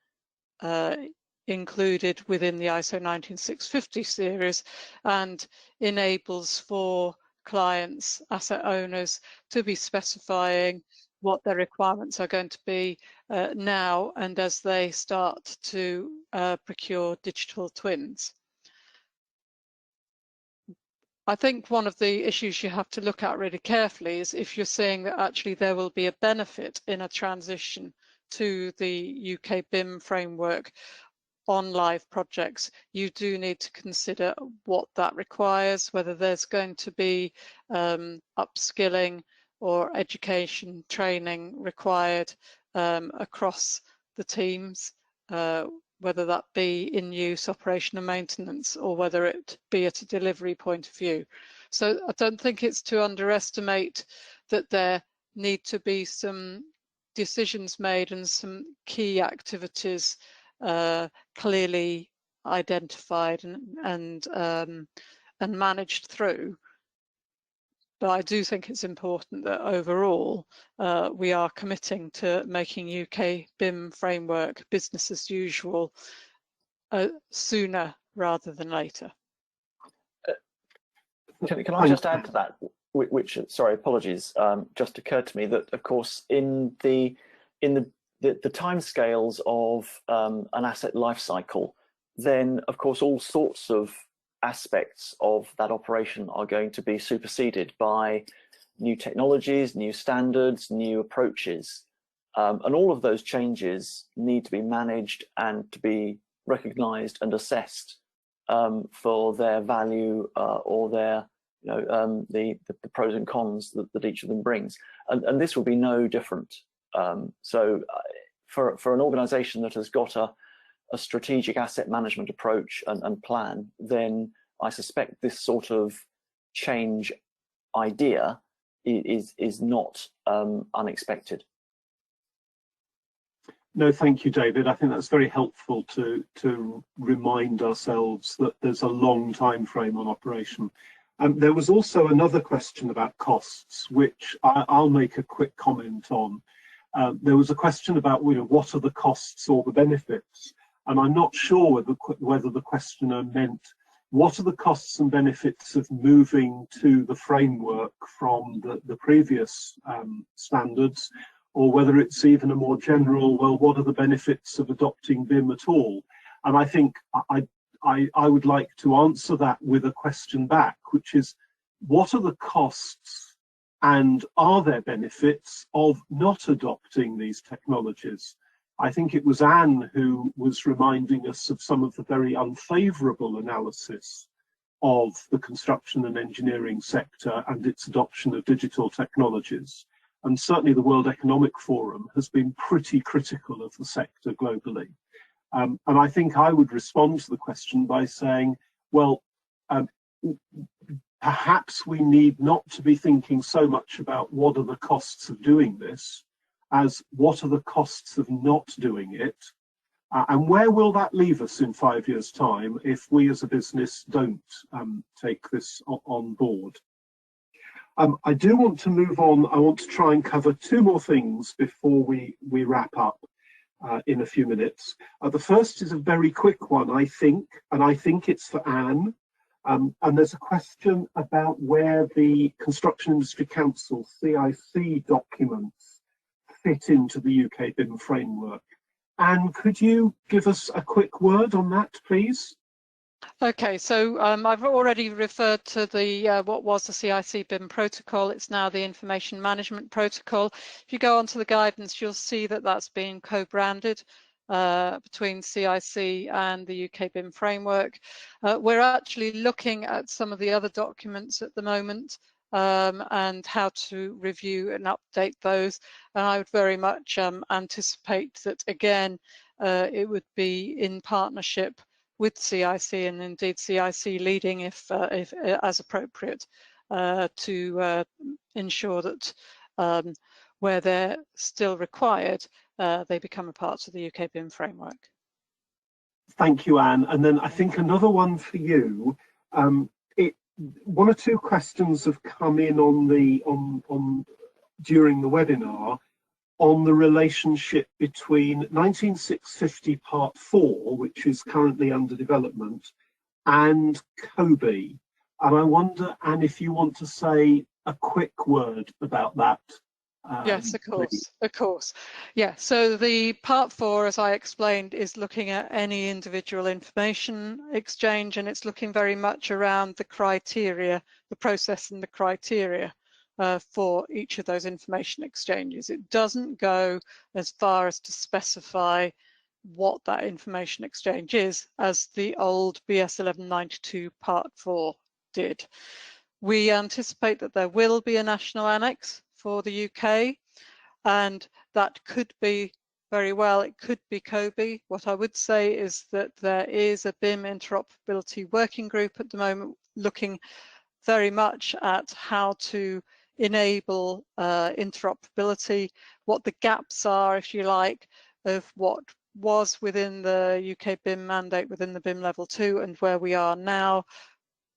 included within the ISO 19650 series, and enables for clients, asset owners, to be specifying what their requirements are going to be now and as they start to procure digital twins. I think one of the issues you have to look at really carefully is if you're saying that actually there will be a benefit in a transition to the UK BIM framework on live projects, you do need to consider what that requires, whether there's going to be upskilling or education training required across the teams, whether that be in use, operation and maintenance, or whether it be at a delivery point of view. So I don't think it's to underestimate that there need to be some decisions made and some key activities clearly identified and managed through. But I do think it's important that overall we are committing to making UK BIM framework business as usual sooner rather than later. Can I just add to that? which sorry, apologies, just occurred to me that, of course, in the timescales of an asset life cycle, then of course all sorts of aspects of that operation are going to be superseded by new technologies, new standards, new approaches, and all of those changes need to be managed and to be recognized and assessed for their value or their, the pros and cons that each of them brings, and this will be no different. So for an organization that has got a strategic asset management approach and plan, then I suspect this sort of change idea is not unexpected. No, thank you, David. I think that's very helpful to remind ourselves that there's a long time frame on operation. There was also another question about costs, which I'll make a quick comment on. There was a question about what are the costs or the benefits, and I'm not sure whether the questioner meant what are the costs and benefits of moving to the framework from the previous standards, or whether it's even a more general, well, what are the benefits of adopting BIM at all? And I think I would like to answer that with a question back, which is, what are the costs and are there benefits of not adopting these technologies? I think it was Anne who was reminding us of some of the very unfavourable analysis of the construction and engineering sector and its adoption of digital technologies. And certainly the World Economic Forum has been pretty critical of the sector globally. And I think I would respond to the question by saying, well, perhaps we need not to be thinking so much about what are the costs of doing this, as what are the costs of not doing it, and where will that leave us in 5 years' time if we as a business don't take this on board. I do want to move on. I want to try and cover two more things before we wrap up in a few minutes. The first is a very quick one, I think, and I think it's for Anne. And there's a question about where the Construction Industry Council, CIC, documents fit into the UK BIM framework. Anne, could you give us a quick word on that, please? Okay, so I've already referred to the what was the CIC BIM protocol. It's now the Information Management Protocol. If you go onto the guidance, you'll see that that's been co-branded between CIC and the UK BIM framework. We're actually looking at some of the other documents at the moment and how to review and update those. And I would very much anticipate that, again, it would be in partnership with CIC, and indeed CIC leading if as appropriate, to ensure that where they're still required, they become a part of the UK BIM framework. Thank you, Anne. And then I think another one for you. One or two questions have come in during the webinar on the relationship between 19650 Part 4, which is currently under development, and COBE. And I wonder, Anne, if you want to say a quick word about that. Yes, of course, please. of course. Yeah, so the Part 4, as I explained, is looking at any individual information exchange, and it's looking very much around the criteria, the process and the criteria for each of those information exchanges. It doesn't go as far as to specify what that information exchange is, as the old BS 1192 Part 4 did. We anticipate that there will be a national annex for the UK, and that could be very well, it could be COBE. What I would say is that there is a BIM interoperability working group at the moment looking very much at how to enable interoperability, what the gaps are, if you like, of what was within the UK BIM mandate within the BIM level 2 and where we are now,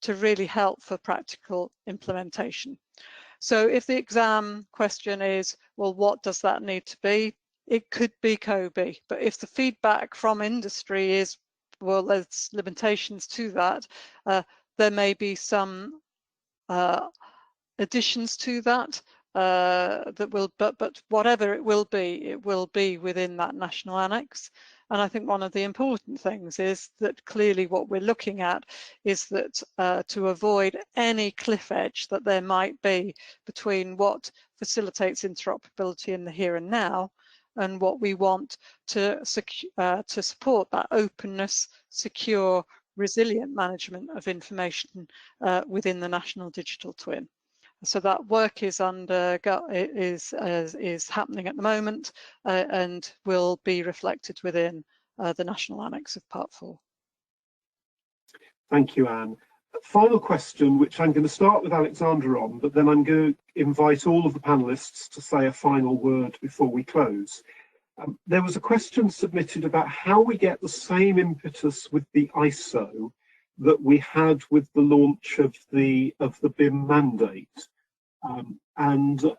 to really help for practical implementation. So if the exam question is, well, what does that need to be? It could be COBE, but if the feedback from industry is, well, there's limitations to that, there may be some additions to that that will, but whatever it will be within that national annex. And I think one of the important things is that clearly what we're looking at is that to avoid any cliff edge that there might be between what facilitates interoperability in the here and now and what we want to support that openness, secure, resilient management of information within the National Digital Twin. So that work is happening at the moment and will be reflected within the National Annex of Part 4. Thank you, Anne. Final question, which I'm going to start with Alexandra on, but then I'm going to invite all of the panelists to say a final word before we close. There was a question submitted about how we get the same impetus with the ISO that we had with the launch of the BIM mandate. And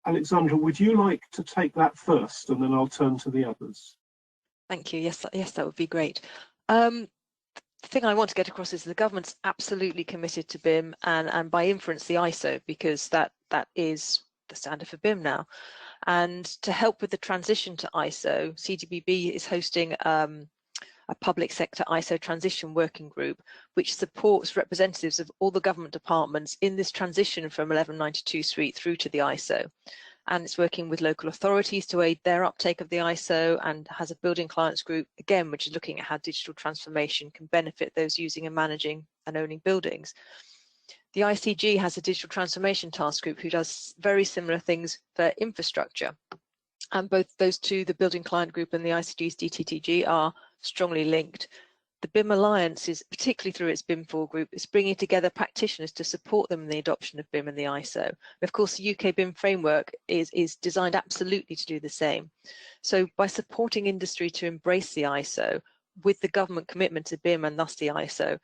Alexandra, would you like to take that first, and then I'll turn to the others? Thank you. Yes, that would be great. The thing I want to get across is the government's absolutely committed to BIM and by inference the ISO, because that is the standard for BIM now. And to help with the transition to ISO, CDBB is hosting a public sector ISO transition working group, which supports representatives of all the government departments in this transition from 1192 Suite through to the ISO. And it's working with local authorities to aid their uptake of the ISO, and has a building clients group, again, which is looking at how digital transformation can benefit those using and managing and owning buildings. The ICG has a digital transformation task group who does very similar things for infrastructure. And both those two, the building client group and the ICG's DTTG, are strongly linked. The BIM Alliance is, particularly through its BIM4 group, is bringing together practitioners to support them in the adoption of BIM and the ISO. And of course, the UK BIM Framework is designed absolutely to do the same. So by supporting industry to embrace the ISO with the government commitment to BIM and thus the ISO,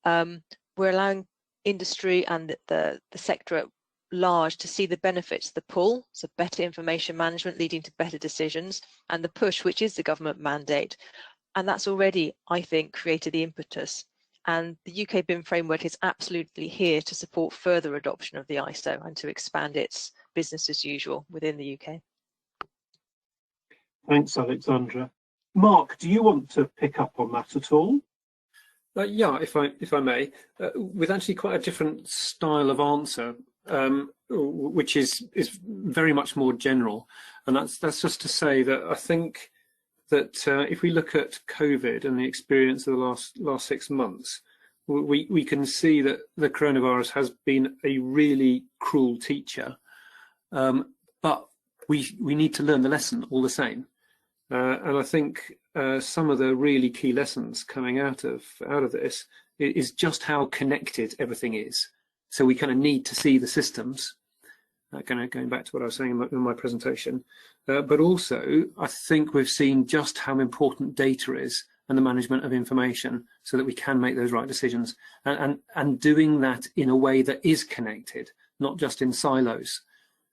we're allowing industry and the sector at large to see the benefits, the pull, so better information management leading to better decisions, and the push, which is the government mandate. And that's already, I think, created the impetus. And the UK BIM Framework is absolutely here to support further adoption of the ISO and to expand its business as usual within the UK. Thanks, Alexandra. Mark, do you want to pick up on that at all? Yeah, if I may, with actually quite a different style of answer, which is very much more general, and that's just to say that I think that if we look at COVID and the experience of the last 6 months, we can see that the coronavirus has been a really cruel teacher, but we need to learn the lesson all the same. And I think some of the really key lessons coming out of this is just how connected everything is. So we kind of need to see the systems, going back to what I was saying in my presentation, but also I think we've seen just how important data is and the management of information, so that we can make those right decisions, and doing that in a way that is connected, not just in silos.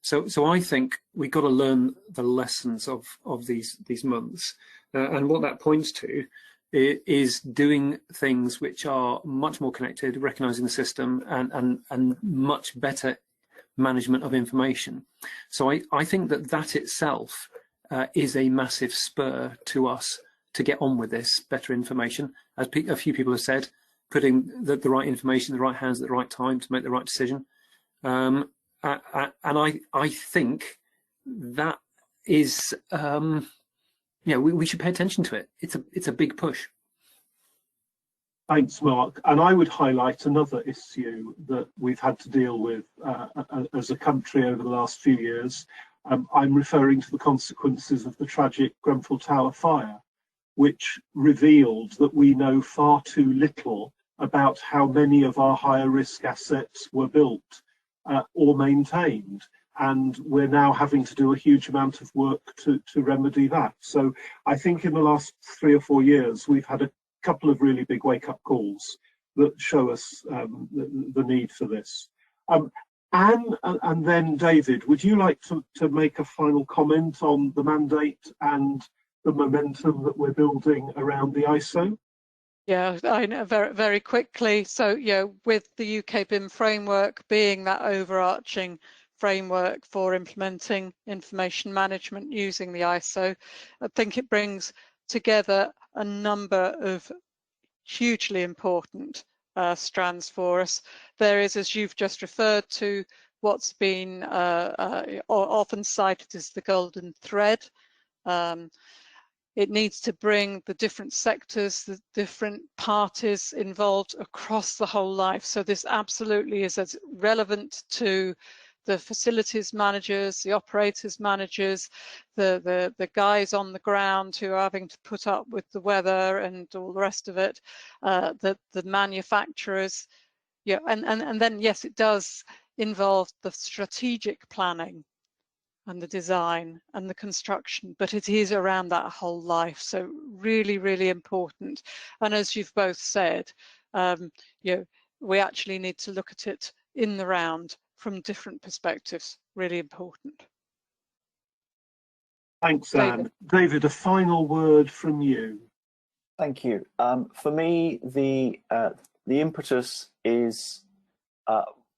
So I think we've got to learn the lessons of these months, and what that points to is doing things which are much more connected, recognizing the system, and much better management of information. So I think that itself is a massive spur to us to get on with this better information. As a few people have said, putting the right information in the right hands at the right time to make the right decision. And I think that is, we should pay attention to it. It's a big push. Thanks, Mark. And I would highlight another issue that we've had to deal with as a country over the last few years. I'm referring to the consequences of the tragic Grenfell Tower fire, which revealed that we know far too little about how many of our higher risk assets were built or maintained. And we're now having to do a huge amount of work to remedy that. So I think in the last 3 or 4 years, we've had a couple of really big wake-up calls that show us the need for this. Anne and then David, would you like to make a final comment on the mandate and the momentum that we're building around the ISO? Yeah, I know, very quickly. So, with the UK BIM framework being that overarching framework for implementing information management using the ISO, I think it brings together a number of hugely important strands for us. There is, as you've just referred to, what's been often cited as the golden thread. It needs to bring the different sectors, the different parties involved across the whole life. So this absolutely is as relevant to the facilities managers, the operators managers, the guys on the ground who are having to put up with the weather and all the rest of it, the manufacturers. Yeah, and then yes, it does involve the strategic planning and the design and the construction, but it is around that whole life. So really, really important. And as you've both said, we actually need to look at it in the round from different perspectives. Really important. Thanks, Anne. David, a final word from you. Thank you. For me, the impetus is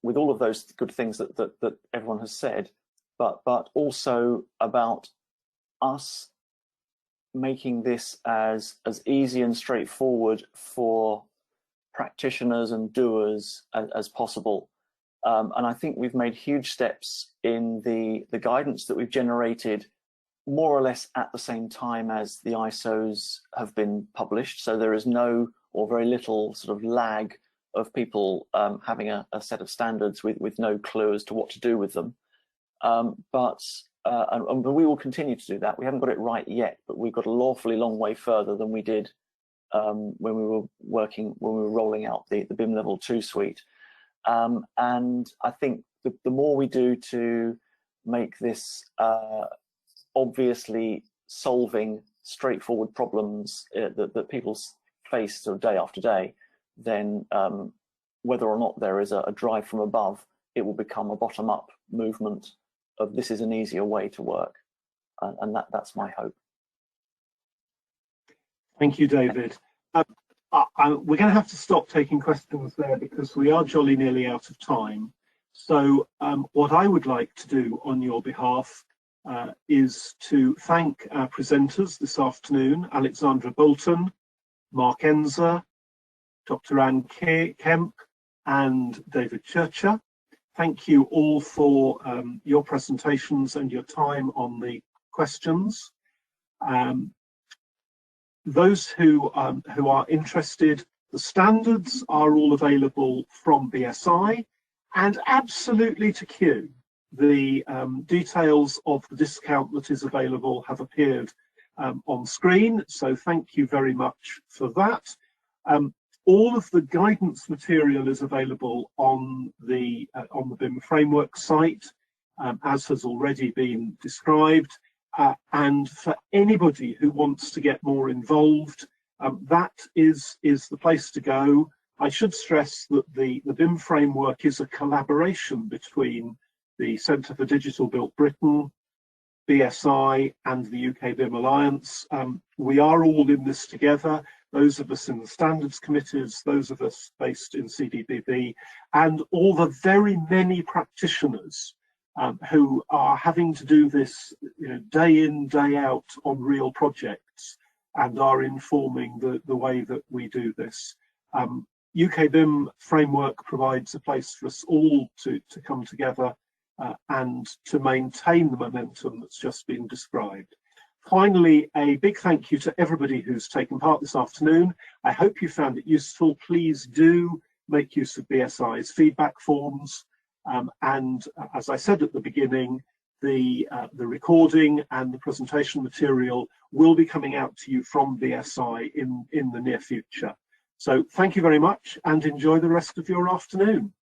with all of those good things that everyone has said, but also about us making this as easy and straightforward for practitioners and doers as possible. And I think we've made huge steps in the guidance that we've generated more or less at the same time as the ISOs have been published. So there is no or very little sort of lag of people having a set of standards with no clue as to what to do with them. But we will continue to do that. We haven't got it right yet, but we've got a lawfully long way further than we did when we were rolling out the BIM Level 2 suite. And I think the more we do to make this obviously solving straightforward problems that people face sort of day after day, then whether or not there is a drive from above, it will become a bottom-up movement of this is an easier way to work, and that's my hope. Thank you, David. We're going to have to stop taking questions there because we are jolly nearly out of time. So what I would like to do on your behalf is to thank our presenters this afternoon, Alexandra Bolton, Mark Enzer, Dr. Anne Kemp, and David Churchill. Thank you all for your presentations and your time on the questions. Those who are interested, the standards are all available from BSI, and absolutely to Q. The details of the discount that is available have appeared on screen, so thank you very much for that. All of the guidance material is available on the BIM Framework site, as has already been described. And for anybody who wants to get more involved, that is the place to go. I should stress that the BIM Framework is a collaboration between the Centre for Digital Built Britain, BSI, and the UK BIM Alliance. We are all in this together, those of us in the standards committees, those of us based in CDBB, and all the very many practitioners who are having to do this, day in, day out on real projects, and are informing the way that we do this. UK BIM Framework provides a place for us all to come together and to maintain the momentum that's just been described. Finally, a big thank you to everybody who's taken part this afternoon. I hope you found it useful. Please do make use of BSI's feedback forms. And as I said at the beginning, the recording and the presentation material will be coming out to you from BSI in the near future. So thank you very much and enjoy the rest of your afternoon.